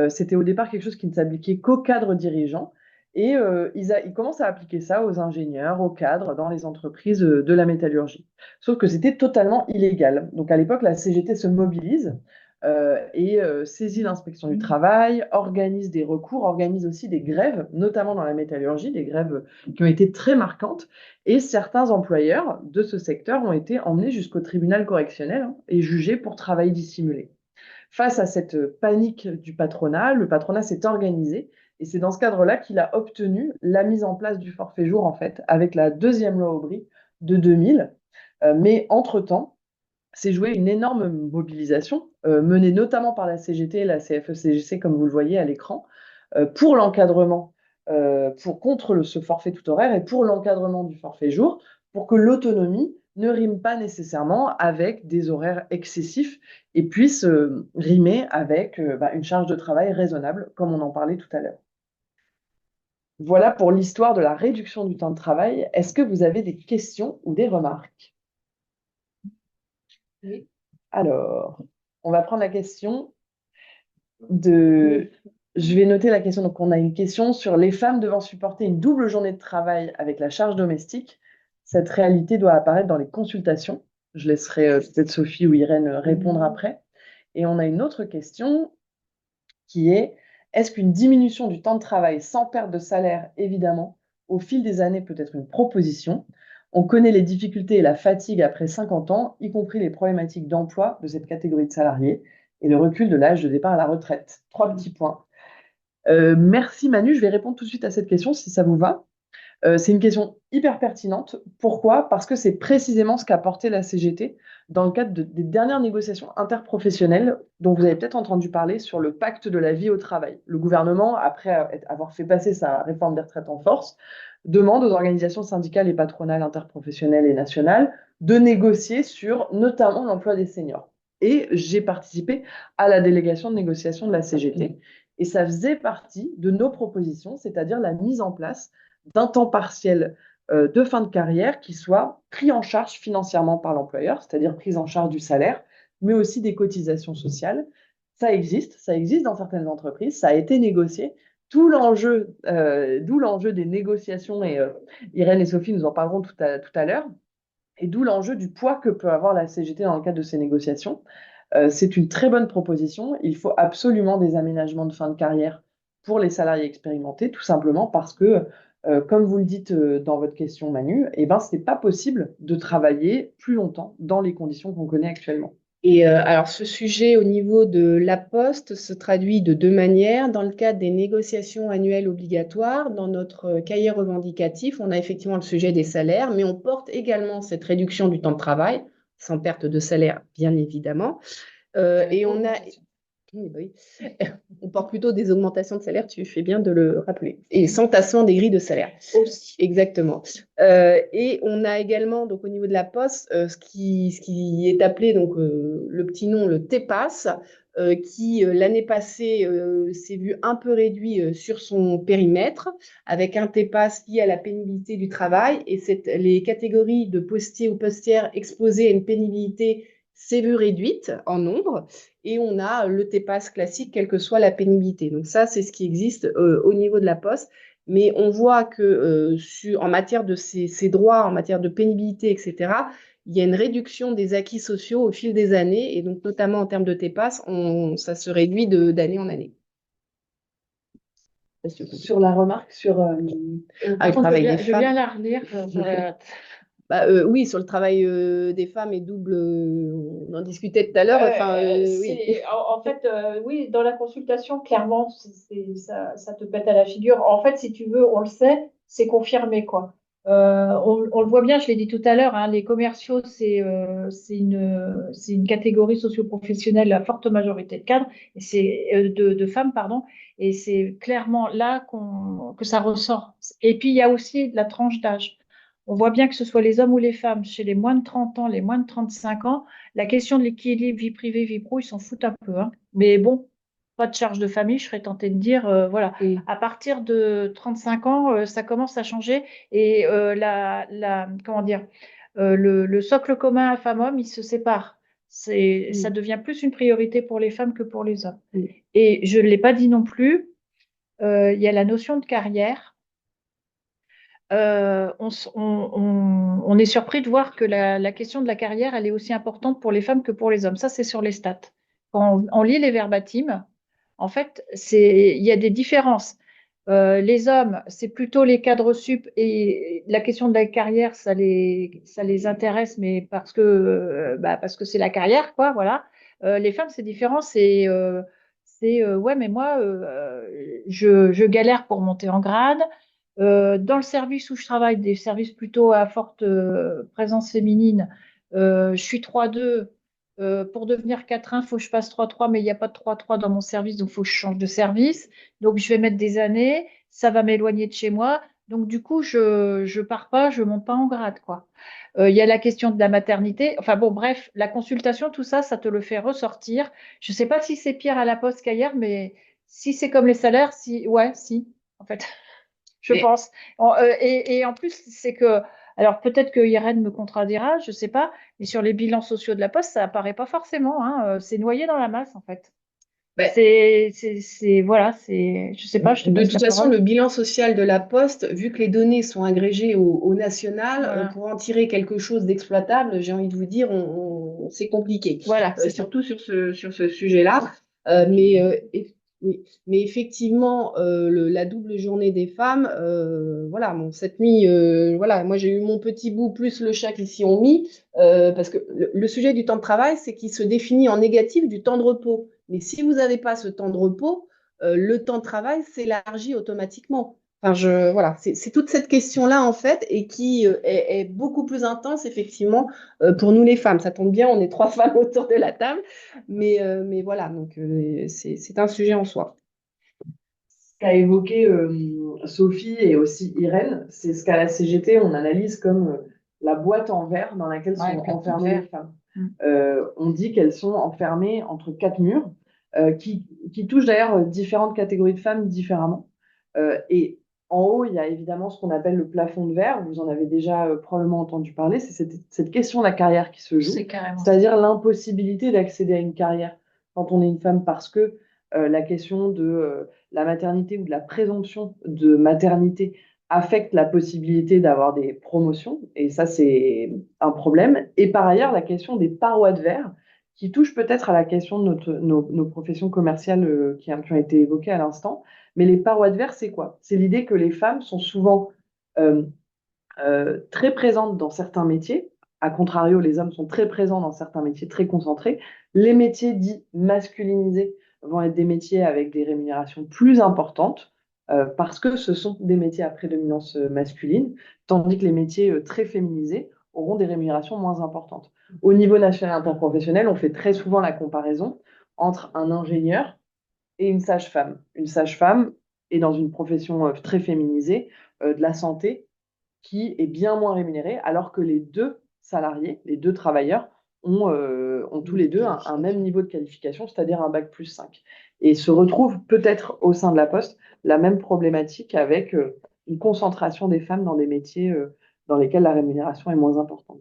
C'était au départ quelque chose qui ne s'appliquait qu'aux cadres dirigeants. Et ils commencent à appliquer ça aux ingénieurs, aux cadres dans les entreprises de la métallurgie. Sauf que c'était totalement illégal. Donc à l'époque, la CGT se mobilise et saisit l'inspection du travail, organise des recours, organise aussi des grèves, notamment dans la métallurgie, des grèves qui ont été très marquantes. Et certains employeurs de ce secteur ont été emmenés jusqu'au tribunal correctionnel et jugés pour travail dissimulé. Face à cette panique du patronat, le patronat s'est organisé et c'est dans ce cadre-là qu'il a obtenu la mise en place du forfait jour, en fait, avec la deuxième loi Aubry de 2000. Mais entre-temps, s'est jouée une énorme mobilisation, menée notamment par la CGT et la CFE-CGC, comme vous le voyez à l'écran, pour l'encadrement, contre ce forfait tout horaire et pour l'encadrement du forfait jour, pour que l'autonomie ne rime pas nécessairement avec des horaires excessifs et puisse rimer avec une charge de travail raisonnable, comme on en parlait tout à l'heure. Voilà pour l'histoire de la réduction du temps de travail. Est-ce que vous avez des questions ou des remarques? Oui. Alors, on va prendre la question de... Je vais noter la question. Donc, on a une question sur les femmes devant supporter une double journée de travail avec la charge domestique. Cette réalité doit apparaître dans les consultations. Je laisserai peut-être Sophie ou Irène répondre après. Et on a une autre question qui est, est-ce qu'une diminution du temps de travail sans perte de salaire, évidemment, au fil des années peut être une proposition? On connaît les difficultés et la fatigue après 50 ans, y compris les problématiques d'emploi de cette catégorie de salariés et le recul de l'âge de départ à la retraite. 3 petits points. Merci Manu, je vais répondre tout de suite à cette question si ça vous va. C'est une question hyper pertinente. Pourquoi? Parce que c'est précisément ce qu'a porté la CGT dans le cadre des dernières négociations interprofessionnelles dont vous avez peut-être entendu parler sur le pacte de la vie au travail. Le gouvernement, après avoir fait passer sa réforme des retraites en force, demande aux organisations syndicales et patronales interprofessionnelles et nationales de négocier sur notamment l'emploi des seniors. Et j'ai participé à la délégation de négociation de la CGT. Et ça faisait partie de nos propositions, c'est-à-dire la mise en place d'un temps partiel de fin de carrière qui soit pris en charge financièrement par l'employeur, c'est-à-dire prise en charge du salaire, mais aussi des cotisations sociales. Ça existe dans certaines entreprises, ça a été négocié. D'où l'enjeu des négociations, et Irène et Sophie nous en parleront tout à l'heure, et d'où l'enjeu du poids que peut avoir la CGT dans le cadre de ces négociations. C'est une très bonne proposition. Il faut absolument des aménagements de fin de carrière pour les salariés expérimentés, tout simplement parce que, comme vous le dites dans votre question, Manu, eh ben, ce n'est pas possible de travailler plus longtemps dans les conditions qu'on connaît actuellement. Et alors, ce sujet au niveau de la Poste se traduit de deux manières. Dans le cadre des négociations annuelles obligatoires, dans notre cahier revendicatif, on a effectivement le sujet des salaires, mais on porte également cette réduction du temps de travail, sans perte de salaire, bien évidemment. Et on a... Oui. On porte plutôt des augmentations de salaire, tu fais bien de le rappeler, et sans tassement des grilles de salaire. Aussi. Exactement. Et on a également, donc au niveau de la Poste, ce qui est appelé donc le petit nom, le TEPAS, qui l'année passée s'est vu un peu réduit sur son périmètre, avec un TEPAS lié à la pénibilité du travail, et les catégories de postiers ou postières exposées à une pénibilité s'est vue réduite en nombre, et on a le TEPAS classique, quelle que soit la pénibilité. Donc ça, c'est ce qui existe au niveau de la Poste. Mais on voit que en matière de ces droits, en matière de pénibilité, etc., il y a une réduction des acquis sociaux au fil des années, et donc notamment en termes de TEPAS, ça se réduit d'année en année. Sur la remarque sur le travail des femmes. Je viens la relire. Oui, sur le travail des femmes et double, on en discutait tout à l'heure. Oui. En fait, oui, dans la consultation, clairement, ça te pète à la figure. En fait, si tu veux, on le sait, c'est confirmé, quoi. On le voit bien, je l'ai dit tout à l'heure, hein, les commerciaux, c'est une catégorie socio-professionnelle, la forte majorité de cadres, et de femmes, pardon, et c'est clairement là que ça ressort. Et puis, il y a aussi la tranche d'âge. On voit bien que ce soit les hommes ou les femmes, chez les moins de 30 ans, les moins de 35 ans, la question de l'équilibre vie privée, vie pro, ils s'en foutent un peu, hein. Mais bon, pas de charge de famille, je serais tentée de dire, voilà. À partir de 35 ans, ça commence à changer et comment dire, le socle commun femmes-hommes, il se sépare. Ça Mm. devient plus une priorité pour les femmes que pour les hommes. Mm. Et je ne l'ai pas dit non plus, il y a la notion de carrière. On est surpris de voir que la question de la carrière, elle est aussi importante pour les femmes que pour les hommes. Ça, c'est sur les stats. Quand on lit les verbatims, en fait, il y a des différences. Les hommes, c'est plutôt les cadres sup et la question de la carrière, ça les intéresse, mais parce que c'est la carrière, quoi, voilà. Les femmes, c'est différent, ouais, mais moi, je galère pour monter en grade. Dans le service où je travaille, des services plutôt à forte présence féminine, je suis 3-2. Pour devenir 4-1, il faut que je passe 3-3, mais il n'y a pas de 3-3 dans mon service, donc il faut que je change de service. Donc je vais mettre des années, ça va m'éloigner de chez moi. Donc du coup, je pars pas, je monte pas en grade, quoi. Il y a la question de la maternité. Enfin bon, bref, la consultation, tout ça, ça te le fait ressortir. Je sais pas si c'est pire à la poste qu'ailleurs, mais si c'est comme les salaires, si, ouais, si, en fait. Je Et pense. Et en plus, c'est que, alors peut-être que Irène me contredira, je sais pas, mais sur les bilans sociaux de la Poste, ça apparaît pas forcément, hein, c'est noyé dans la masse, en fait. Ben, Voilà, je sais pas, je te de passe toute la façon, parole. le bilan social de la Poste, vu que les données sont agrégées au national, Voilà, pour en tirer quelque chose d'exploitable, j'ai envie de vous dire, c'est compliqué. voilà, c'est ça. Surtout sur ce sujet-là. Oui. Mais effectivement, la double journée des femmes, voilà, bon, cette nuit, voilà, moi j'ai eu mon petit bout plus le chat qui s'y ont mis, parce que le sujet du temps de travail, c'est qu'il se définit en négatif du temps de repos. Mais si vous n'avez pas ce temps de repos, le temps de travail s'élargit automatiquement. Enfin, voilà, c'est toute cette question-là, en fait, et qui est beaucoup plus intense, effectivement, pour nous les femmes. Ça tombe bien, on est trois femmes autour de la table, mais voilà, donc c'est un sujet en soi. qu'a évoqué Sophie et aussi Irène, c'est ce qu'à la CGT, on analyse comme la boîte en verre dans laquelle Ouais, sont plastique enfermées les vert. femmes. Mm. On dit qu'elles sont enfermées entre quatre murs, qui touchent d'ailleurs différentes catégories de femmes différemment. Et en haut, il y a évidemment ce qu'on appelle le plafond de verre. Vous en avez déjà probablement entendu parler. C'est cette question de la carrière qui se joue, C'est carrément ça. c'est-à-dire l'impossibilité d'accéder à une carrière quand on est une femme parce que la question de la maternité ou de la présomption de maternité affecte la possibilité d'avoir des promotions, et ça c'est un problème. Et par ailleurs, la question des parois de verre, qui touche peut-être à la question de nos professions commerciales qui ont été évoquées à l'instant. Mais les parois de verre, c'est quoi? C'est l'idée que les femmes sont souvent euh, très présentes dans certains métiers. A contrario, les hommes sont très présents dans certains métiers, très concentrés. Les métiers dits masculinisés vont être des métiers avec des rémunérations plus importantes parce que ce sont des métiers à prédominance masculine, tandis que les métiers très féminisés auront des rémunérations moins importantes. Au niveau national interprofessionnel, on fait très souvent la comparaison entre un ingénieur et une sage-femme. Une sage-femme est dans une profession très féminisée de la santé qui est bien moins rémunérée, alors que les deux salariés, les deux travailleurs, ont tous les deux un même niveau de qualification, c'est-à-dire un bac plus 5. Et se retrouve peut-être au sein de la Poste la même problématique avec une concentration des femmes dans des métiers dans lesquels la rémunération est moins importante.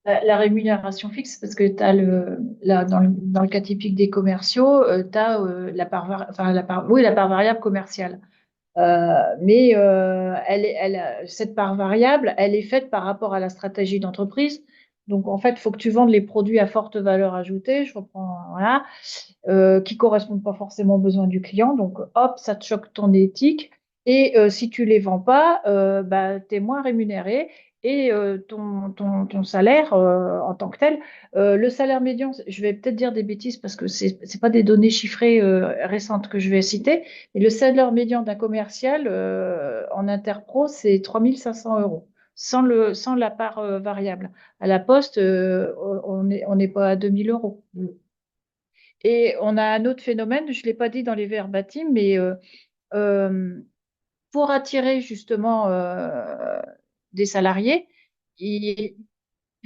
La rémunération fixe, parce que tu as dans le cas typique des commerciaux, tu as la part variable commerciale. Mais cette part variable, elle est faite par rapport à la stratégie d'entreprise. Donc, en fait, il faut que tu vendes les produits à forte valeur ajoutée, je reprends, voilà, qui correspondent pas forcément aux besoins du client. Donc, hop, ça te choque ton éthique. Et si tu les vends pas, bah, tu es moins rémunéré. Et ton salaire en tant que tel, le salaire médian, je vais peut-être dire des bêtises parce que c'est pas des données chiffrées récentes que je vais citer, mais le salaire médian d'un commercial en interpro, c'est 3 500 euros, sans la part variable. À la poste, on n'est pas à 2 000 euros. Et on a un autre phénomène, je ne l'ai pas dit dans les verbatims, mais euh, pour attirer justement des salariés, ils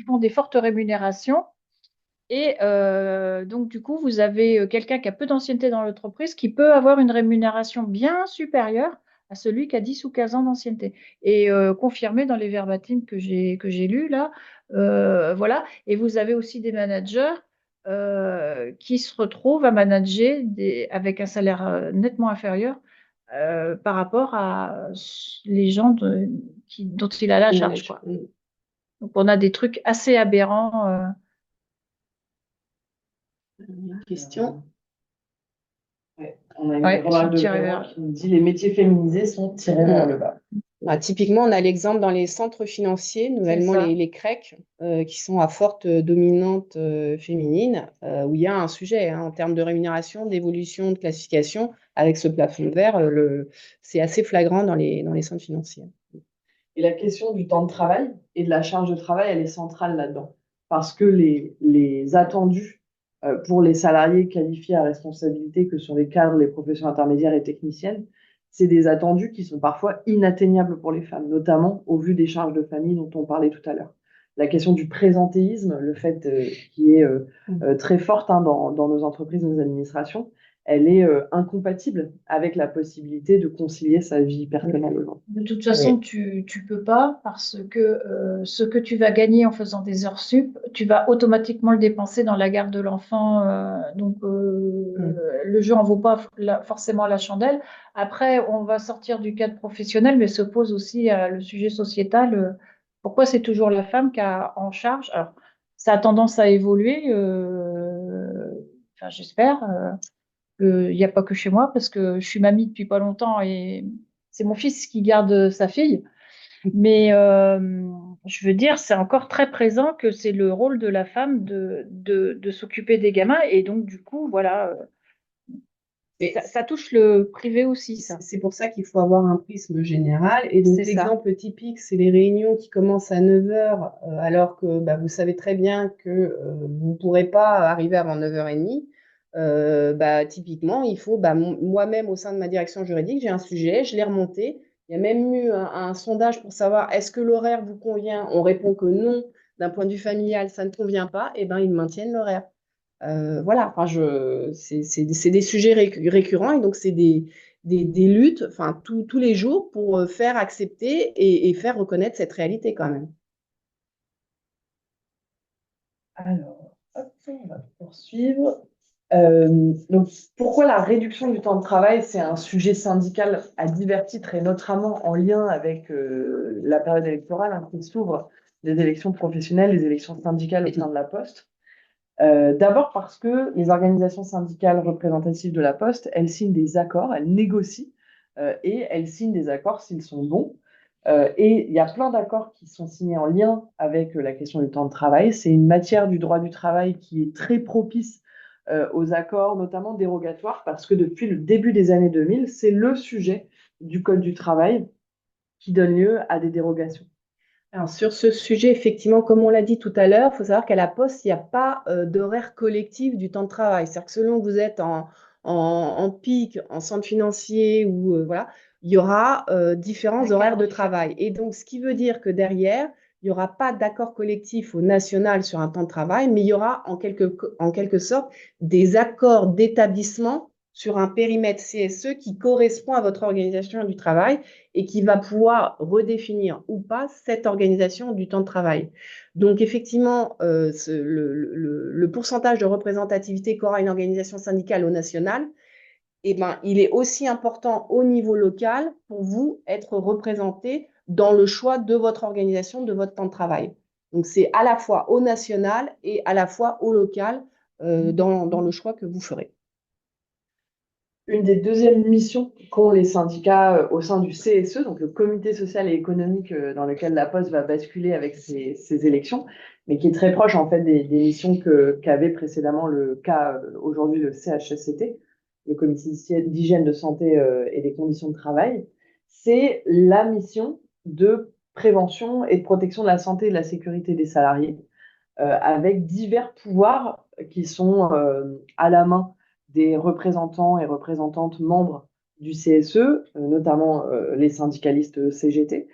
font des fortes rémunérations. Et donc, du coup, vous avez quelqu'un qui a peu d'ancienneté dans l'entreprise qui peut avoir une rémunération bien supérieure à celui qui a 10 ou 15 ans d'ancienneté. Et confirmé dans les verbatims que j'ai lus là. Voilà. Et vous avez aussi des managers qui se retrouvent à manager avec un salaire nettement inférieur par rapport à les gens dont il a la charge, quoi. Donc on a des trucs assez aberrants. Question. Ouais, on a une Ouais, remarque sont de tirés Clément vers. qui nous dit les métiers féminisés sont tirés vers le bas. Bah, typiquement, on a l'exemple dans les centres financiers, nouvellement ça. les CREC, qui sont à forte dominante féminine, où il y a un sujet en termes de rémunération, d'évolution, de classification. Avec ce plafond de verre, c'est assez flagrant dans les centres financiers. Et la question du temps de travail et de la charge de travail, elle est centrale là-dedans. Parce que les attendus pour les salariés qualifiés à responsabilité, que sont les cadres, les professions intermédiaires et techniciennes, c'est des attendus qui sont parfois inatteignables pour les femmes, notamment au vu des charges de famille dont on parlait tout à l'heure. La question du présentéisme, le fait qui est très forte dans nos entreprises, nos administrations, elle est incompatible avec la possibilité de concilier sa vie personnelle. De toute façon, tu peux pas parce que ce que tu vas gagner en faisant des heures sup, tu vas automatiquement le dépenser dans la garde de l'enfant. Donc, le jeu en vaut pas forcément la chandelle. Après, on va sortir du cadre professionnel, mais se pose aussi le sujet sociétal. Pourquoi c'est toujours la femme qui a en charge? Alors, ça a tendance à évoluer. Enfin, j'espère. Il n'y a pas que chez moi parce que je suis mamie depuis pas longtemps et c'est mon fils qui garde sa fille. Mais je veux dire, c'est encore très présent que c'est le rôle de la femme de s'occuper des gamins. Et donc, du coup, voilà, ça touche le privé aussi, ça. C'est pour ça qu'il faut avoir un prisme général. Et donc, C'est ça. l'exemple typique, c'est les réunions qui commencent à 9 heures, alors que vous savez très bien que vous ne pourrez pas arriver avant 9h30. Typiquement, il faut, moi-même, au sein de ma direction juridique, j'ai un sujet, je l'ai remonté. Il y a même eu un sondage pour savoir est-ce que l'horaire vous convient. On répond que non. D'un point de vue familial, ça ne convient pas. Et ben, ils maintiennent l'horaire. Voilà, enfin, c'est des sujets récurrents et donc c'est des luttes, enfin, tous les jours pour faire accepter et faire reconnaître cette réalité quand même. Alors, hop, on va poursuivre. Donc, pourquoi la réduction du temps de travail, c'est un sujet syndical à divers titres et notamment en lien avec la période électorale qui s'ouvre, les élections professionnelles, les élections syndicales au sein de la Poste. D'abord parce que les organisations syndicales représentatives de la Poste, elles signent des accords, elles négocient et elles signent des accords s'ils sont bons. Et il y a plein d'accords qui sont signés en lien avec la question du temps de travail. C'est une matière du droit du travail qui est très propice aux accords, notamment dérogatoires, parce que depuis le début des années 2000, c'est le sujet du Code du travail qui donne lieu à des dérogations. Alors, sur ce sujet, effectivement, comme on l'a dit tout à l'heure, il faut savoir qu'à la Poste, il n'y a pas d'horaire collectif du temps de travail. C'est-à-dire que selon que vous êtes en pic, en centre financier, ou voilà, il y aura différents horaires de travail. Et donc, ce qui veut dire que derrière, il n'y aura pas d'accord collectif au national sur un temps de travail, mais il y aura en quelque sorte des accords d'établissement sur un périmètre CSE qui correspond à votre organisation du travail et qui va pouvoir redéfinir ou pas cette organisation du temps de travail. Donc, effectivement, le pourcentage de représentativité qu'aura une organisation syndicale au national, il est aussi important au niveau local pour vous être représenté dans le choix de votre organisation, de votre temps de travail. Donc, c'est à la fois au national et à la fois au local dans le choix que vous ferez. Une des deuxièmes missions qu'ont les syndicats au sein du CSE, donc le comité social et économique dans lequel la Poste va basculer avec ces élections, mais qui est très proche en fait des missions qu'avait précédemment le cas aujourd'hui le CHSCT, le comité d'hygiène, de santé et des conditions de travail, c'est la mission de prévention et de protection de la santé et de la sécurité des salariés, avec divers pouvoirs qui sont à la main des représentants et représentantes membres du CSE, notamment les syndicalistes CGT,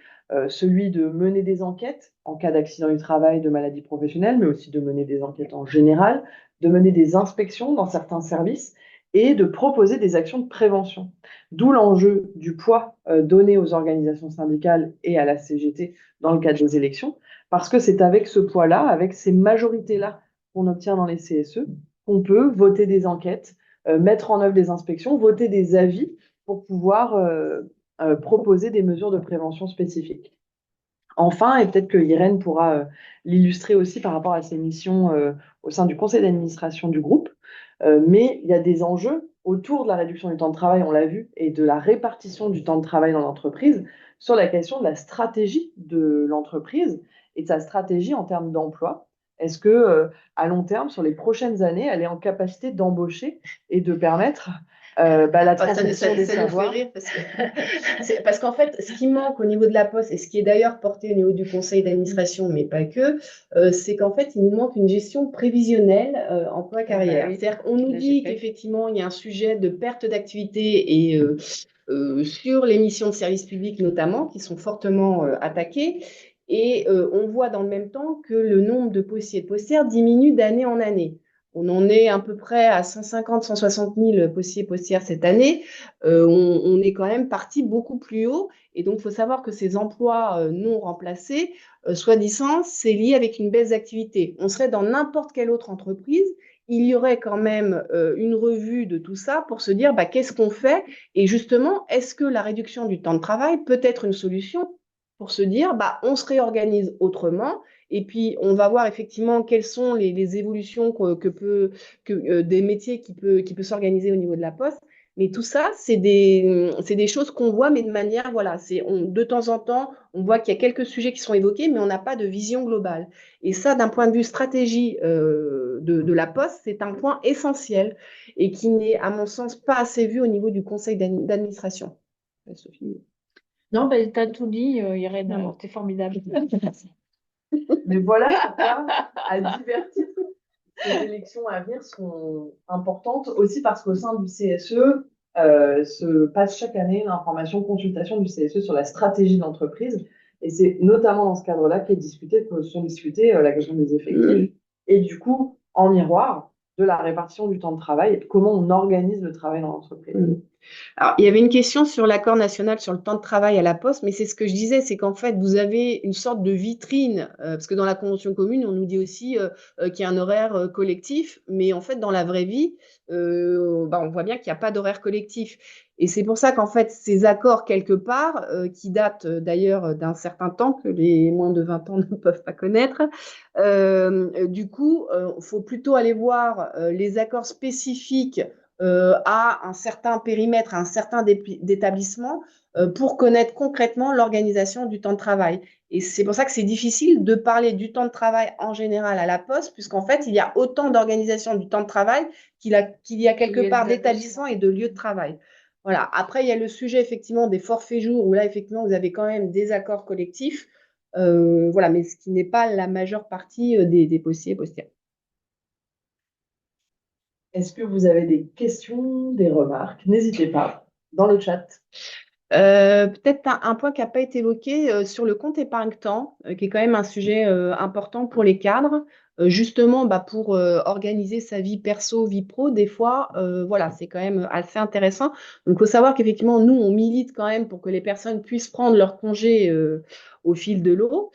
celui de mener des enquêtes en cas d'accident du travail, de maladie professionnelle, mais aussi de mener des enquêtes en général, de mener des inspections dans certains services et de proposer des actions de prévention. D'où l'enjeu du poids donné aux organisations syndicales et à la CGT dans le cadre des élections, parce que c'est avec ce poids-là, avec ces majorités-là qu'on obtient dans les CSE, qu'on peut voter des enquêtes, mettre en œuvre des inspections, voter des avis pour pouvoir proposer des mesures de prévention spécifiques. Enfin, et peut-être que Irène pourra l'illustrer aussi par rapport à ses missions au sein du conseil d'administration du groupe, mais il y a des enjeux autour de la réduction du temps de travail, on l'a vu, et de la répartition du temps de travail dans l'entreprise, sur la question de la stratégie de l'entreprise et de sa stratégie en termes d'emploi. Est-ce que, à long terme, sur les prochaines années, elle est en capacité d'embaucher et de permettre la transmission des Ça nous fait savoirs? rire parce qu'en fait, ce qui manque au niveau de la Poste, et ce qui est d'ailleurs porté au niveau du conseil d'administration, mais pas que, c'est qu'en fait, il nous manque une gestion prévisionnelle emploi-carrière. Oui. C'est-à-dire qu'on nous Là, dit j'ai fait. qu'effectivement, il y a un sujet de perte d'activité et sur les missions de service public notamment, qui sont fortement attaquées. Et on voit dans le même temps que le nombre de postiers et de postières diminue d'année en année. On en est à peu près à 150, 160 000 postiers et postières cette année. On est quand même parti beaucoup plus haut. Et donc, il faut savoir que ces emplois non remplacés, soi-disant, c'est lié avec une baisse d'activité. On serait dans n'importe quelle autre entreprise. Il y aurait quand même une revue de tout ça pour se dire bah, qu'est-ce qu'on fait et justement, est-ce que la réduction du temps de travail peut être une solution pour se dire bah, on se réorganise autrement et puis, on va voir effectivement quelles sont les évolutions des métiers qui peut s'organiser au niveau de la Poste. Mais tout ça, c'est des choses qu'on voit, mais de manière, voilà, de temps en temps, on voit qu'il y a quelques sujets qui sont évoqués, mais on n'a pas de vision globale. Et ça, d'un point de vue stratégie de la Poste, c'est un point essentiel et qui n'est, à mon sens, pas assez vu au niveau du conseil d'administration. Sophie. Non, ben, tu as tout dit, Irène. T'es formidable. Mais voilà pourquoi, à divers titres, ces élections à venir sont importantes aussi parce qu'au sein du CSE se passe chaque année l'information consultation du CSE sur la stratégie d'entreprise. Et c'est notamment dans ce cadre-là que sont discutées la question des effectifs et du coup, en miroir, de la répartition du temps de travail et de comment on organise le travail dans l'entreprise. Alors, il y avait une question sur l'accord national sur le temps de travail à la Poste, mais c'est ce que je disais, c'est qu'en fait, vous avez une sorte de vitrine, parce que dans la convention commune, on nous dit aussi qu'il y a un horaire collectif, mais en fait, dans la vraie vie, on voit bien qu'il n'y a pas d'horaire collectif. Et c'est pour ça qu'en fait, ces accords, quelque part, qui datent d'ailleurs d'un certain temps, que les moins de 20 ans ne peuvent pas connaître, du coup, il faut plutôt aller voir les accords spécifiques à un certain périmètre, à un certain établissement pour connaître concrètement l'organisation du temps de travail. Et c'est pour ça que c'est difficile de parler du temps de travail en général à la Poste, puisqu'en fait, il y a autant d'organisation du temps de travail qu'il y a quelque part d'établissements et de lieux de travail. Voilà. Après, il y a le sujet effectivement des forfaits jours, où là, effectivement, vous avez quand même des accords collectifs. Voilà, mais ce qui n'est pas la majeure partie des postiers et postières. Est-ce que vous avez des questions, des remarques? N'hésitez pas dans le chat. Peut-être un point qui n'a pas été évoqué sur le compte épargne-temps, qui est quand même un sujet important pour les cadres, justement bah, pour organiser sa vie perso, vie pro, des fois, voilà, c'est quand même assez intéressant. Donc, il faut savoir qu'effectivement, nous, on milite quand même pour que les personnes puissent prendre leur congé au fil de l'eau,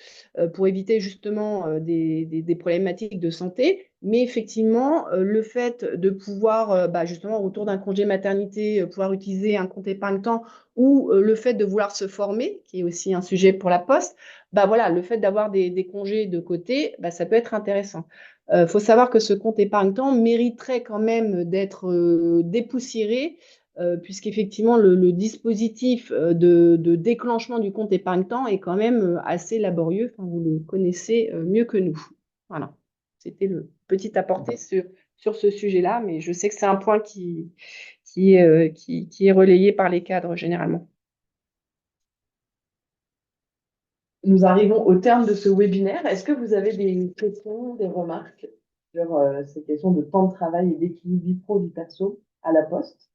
pour éviter justement des problématiques de santé. Mais effectivement, le fait de pouvoir, justement, autour d'un congé maternité, pouvoir utiliser un compte épargne-temps ou le fait de vouloir se former, qui est aussi un sujet pour la Poste, voilà, le fait d'avoir des congés de côté, ça peut être intéressant. Il faut savoir que ce compte épargne-temps mériterait quand même d'être dépoussiéré, puisqu'effectivement, le dispositif de déclenchement du compte épargne-temps est quand même assez laborieux. Enfin, vous le connaissez mieux que nous. Voilà, c'était le petit aparté sur ce sujet-là, mais je sais que c'est un point qui est relayé par les cadres généralement. Nous arrivons au terme de ce webinaire. Est-ce que vous avez des questions, des remarques sur ces questions de temps de travail et d'équilibre vie pro, vie perso à la Poste?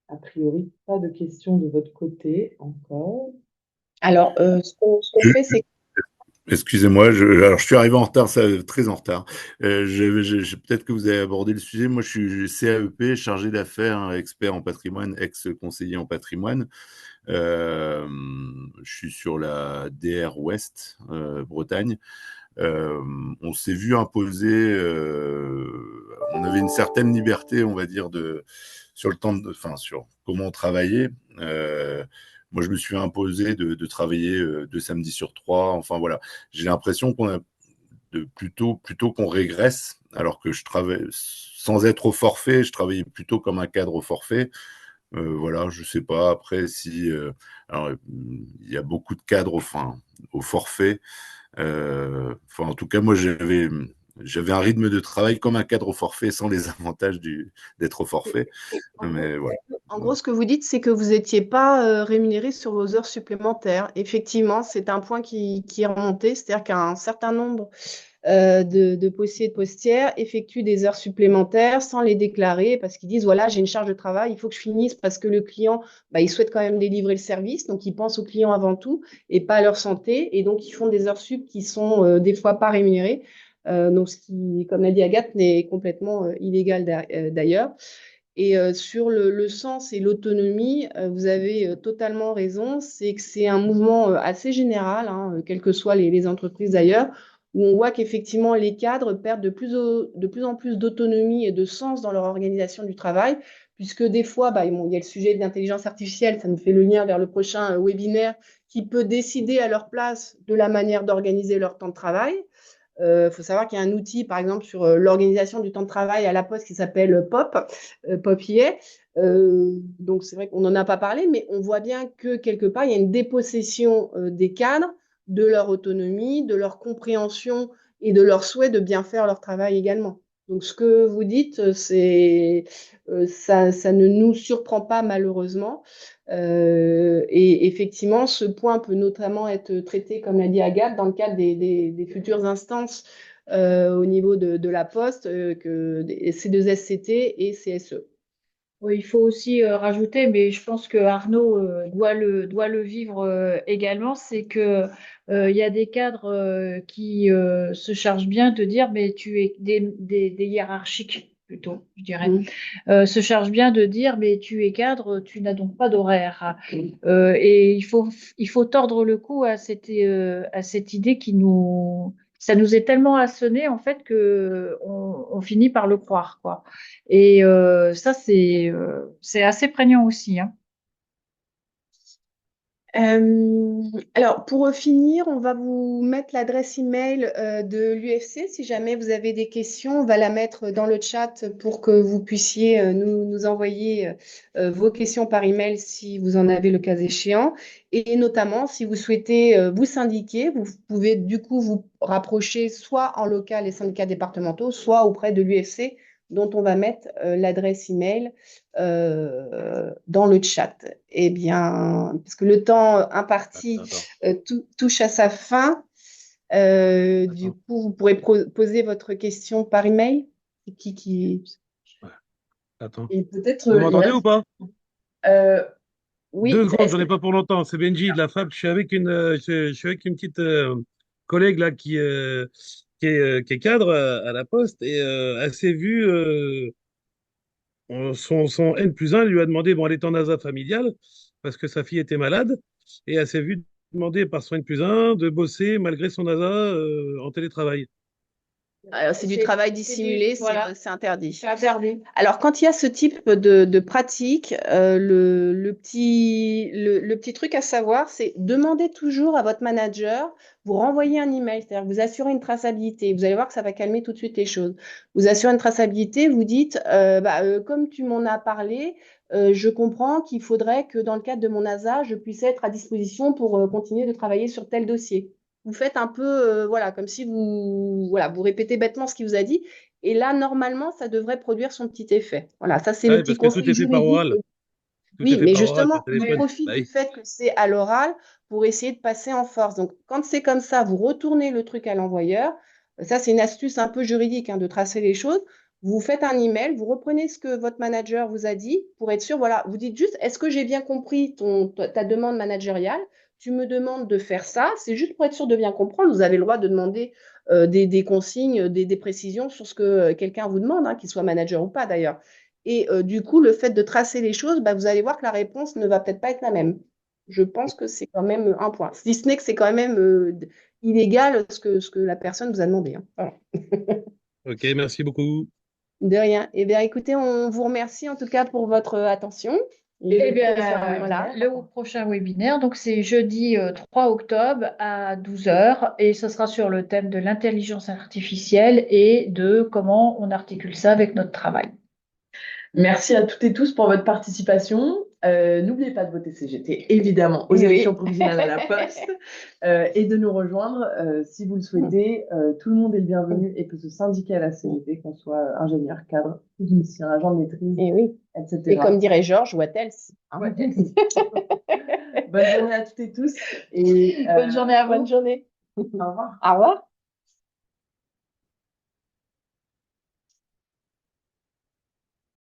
A priori, pas de questions de votre côté encore. Alors, ce qu'on fait, c'est Excusez-moi, alors je suis arrivé en retard, très en retard. Peut-être que vous avez abordé le sujet. Moi, je suis CAEP, chargé d'affaires, hein, expert en patrimoine, ex-conseiller en patrimoine. Euh, je suis sur la DR Ouest, Bretagne. Euh, on s'est vu imposer, on avait une certaine liberté, on va dire, sur le temps, enfin, sur comment on travaillait. Moi, je me suis imposé de travailler 2 samedis sur 3. Enfin, voilà. J'ai l'impression plutôt qu'on régresse, alors que je travaille sans être au forfait, je travaillais plutôt comme un cadre au forfait. Voilà, je sais pas. Après, si, alors, il y a beaucoup de cadres, enfin, au forfait. Enfin, en tout cas, moi, j'avais un rythme de travail comme un cadre au forfait, sans les avantages d'être au forfait. en gros, Mais voilà. ce que vous dites, c'est que vous n'étiez pas rémunéré sur vos heures supplémentaires. Effectivement, c'est un point qui est remonté, c'est-à-dire qu'un certain nombre de postiers et de postières effectuent des heures supplémentaires sans les déclarer parce qu'ils disent, voilà, j'ai une charge de travail, il faut que je finisse parce que le client, bah, il souhaite quand même délivrer le service, donc ils pensent au client avant tout et pas à leur santé, et donc ils font des heures sup qui sont des fois pas rémunérées. Donc, ce qui, comme l'a dit Agathe, n'est complètement illégal d'ailleurs. Et sur le sens et l'autonomie, vous avez totalement raison. C'est que c'est un mouvement assez général, hein, quelles que soient les entreprises d'ailleurs, où on voit qu'effectivement les cadres perdent de plus en plus d'autonomie et de sens dans leur organisation du travail, puisque des fois, bah, bon, il y a le sujet de l'intelligence artificielle, ça nous fait le lien vers le prochain webinaire, qui peut décider à leur place de la manière d'organiser leur temps de travail. Faut savoir qu'il y a un outil, par exemple, sur l'organisation du temps de travail à la Poste qui s'appelle POP, POP IA. Donc, c'est vrai qu'on n'en a pas parlé, mais on voit bien que quelque part, il y a une dépossession des cadres de leur autonomie, de leur compréhension et de leur souhait de bien faire leur travail également. Donc, ce que vous dites, ça ne nous surprend pas malheureusement. Et effectivement, ce point peut notamment être traité, comme l'a dit Agathe, dans le cadre des futures instances au niveau de la Poste, C2SCT et CSE. Oui, il faut aussi rajouter, mais je pense que Arnaud doit le vivre également, c'est que il y a des cadres qui se chargent bien de dire, mais tu es des hiérarchiques plutôt, je dirais, Mmh. se chargent bien de dire, mais tu es cadre, tu n'as donc pas d'horaire. Et il faut tordre le cou à cette idée ça nous est tellement assonné en fait que on finit par le croire, quoi. Et ça, c'est assez prégnant aussi, hein. Alors, pour finir, on va vous mettre l'adresse email de l'UFC. Si jamais vous avez des questions, on va la mettre dans le chat pour que vous puissiez nous envoyer vos questions par email si vous en avez le cas échéant. Et notamment, si vous souhaitez vous syndiquer, vous pouvez du coup vous rapprocher soit en local les syndicats départementaux, soit auprès de l'UFC, dont on va mettre l'adresse email dans le chat. Eh bien, parce que le temps imparti Attends, touche à sa fin, du attends, coup, vous pourrez poser votre question par email. Qui... ouais, attends. Et peut-être, Vous il m'entendez ou reste. pas? euh, Oui, 2 secondes, est-ce j'en que... ai pas pour longtemps. C'est Benji de la FAB. Je suis avec une petite collègue là qui est cadre à la Poste et elle s'est vue, son N+1 lui a demandé, bon, elle est en ASA familiale parce que sa fille était malade et elle s'est vue demander par son N+1 de bosser malgré son ASA en télétravail. C'est du travail dissimulé, Voilà, c'est interdit. c'est interdit. Alors, quand il y a ce type de pratique, le petit truc à savoir, c'est demander toujours à votre manager, vous renvoyez un email, c'est-à-dire que vous assurez une traçabilité. Vous allez voir que ça va calmer tout de suite les choses. Vous assurez une traçabilité, vous dites, comme tu m'en as parlé, je comprends qu'il faudrait que dans le cadre de mon ASA, je puisse être à disposition pour continuer de travailler sur tel dossier. Vous faites un peu, voilà, comme si voilà, vous répétez bêtement ce qu'il vous a dit. Et là, normalement, ça devrait produire son petit effet. Voilà, ça, c'est Ah le oui, petit parce que tout conseil est fait par juridique. oral. Tout est Oui, fait mais par oral, justement, par on téléphone. profite Bah du oui. fait que c'est à l'oral pour essayer de passer en force. Donc, quand c'est comme ça, vous retournez le truc à l'envoyeur. Ça, c'est une astuce un peu juridique, hein, de tracer les choses. Vous faites un email, vous reprenez ce que votre manager vous a dit pour être sûr. Voilà, vous dites juste, est-ce que j'ai bien compris ta demande managériale? tu me demandes de faire ça, c'est juste pour être sûr de bien comprendre. Vous avez le droit de demander des consignes, des précisions sur ce que quelqu'un vous demande, hein, qu'il soit manager ou pas d'ailleurs. Et du coup, le fait de tracer les choses, bah, vous allez voir que la réponse ne va peut-être pas être la même. Je pense que c'est quand même un point. Si ce n'est que c'est quand même illégal ce que la personne vous a demandé, hein. Voilà. Ok, merci beaucoup. De rien. Eh bien, écoutez, on vous remercie en tout cas pour votre attention. Eh bien, Voilà. le prochain webinaire, donc c'est jeudi 3 octobre à 12 heures et ce sera sur le thème de l'intelligence artificielle et de comment on articule ça avec notre travail. Merci à toutes et tous pour votre participation. N'oubliez pas de voter CGT, évidemment, aux Oui. élections provinciales à la Poste, et de nous rejoindre si vous le souhaitez. Tout le monde est le bienvenu et peut se syndiquer à la CGT, qu'on soit ingénieur, cadre, technicien, agent de maîtrise, Et oui. etc. Et comme dirait Georges, what else, hein. What else. Bonne journée à toutes et tous. Et, Bonne journée à vous. Bonne journée. Au revoir. Au revoir.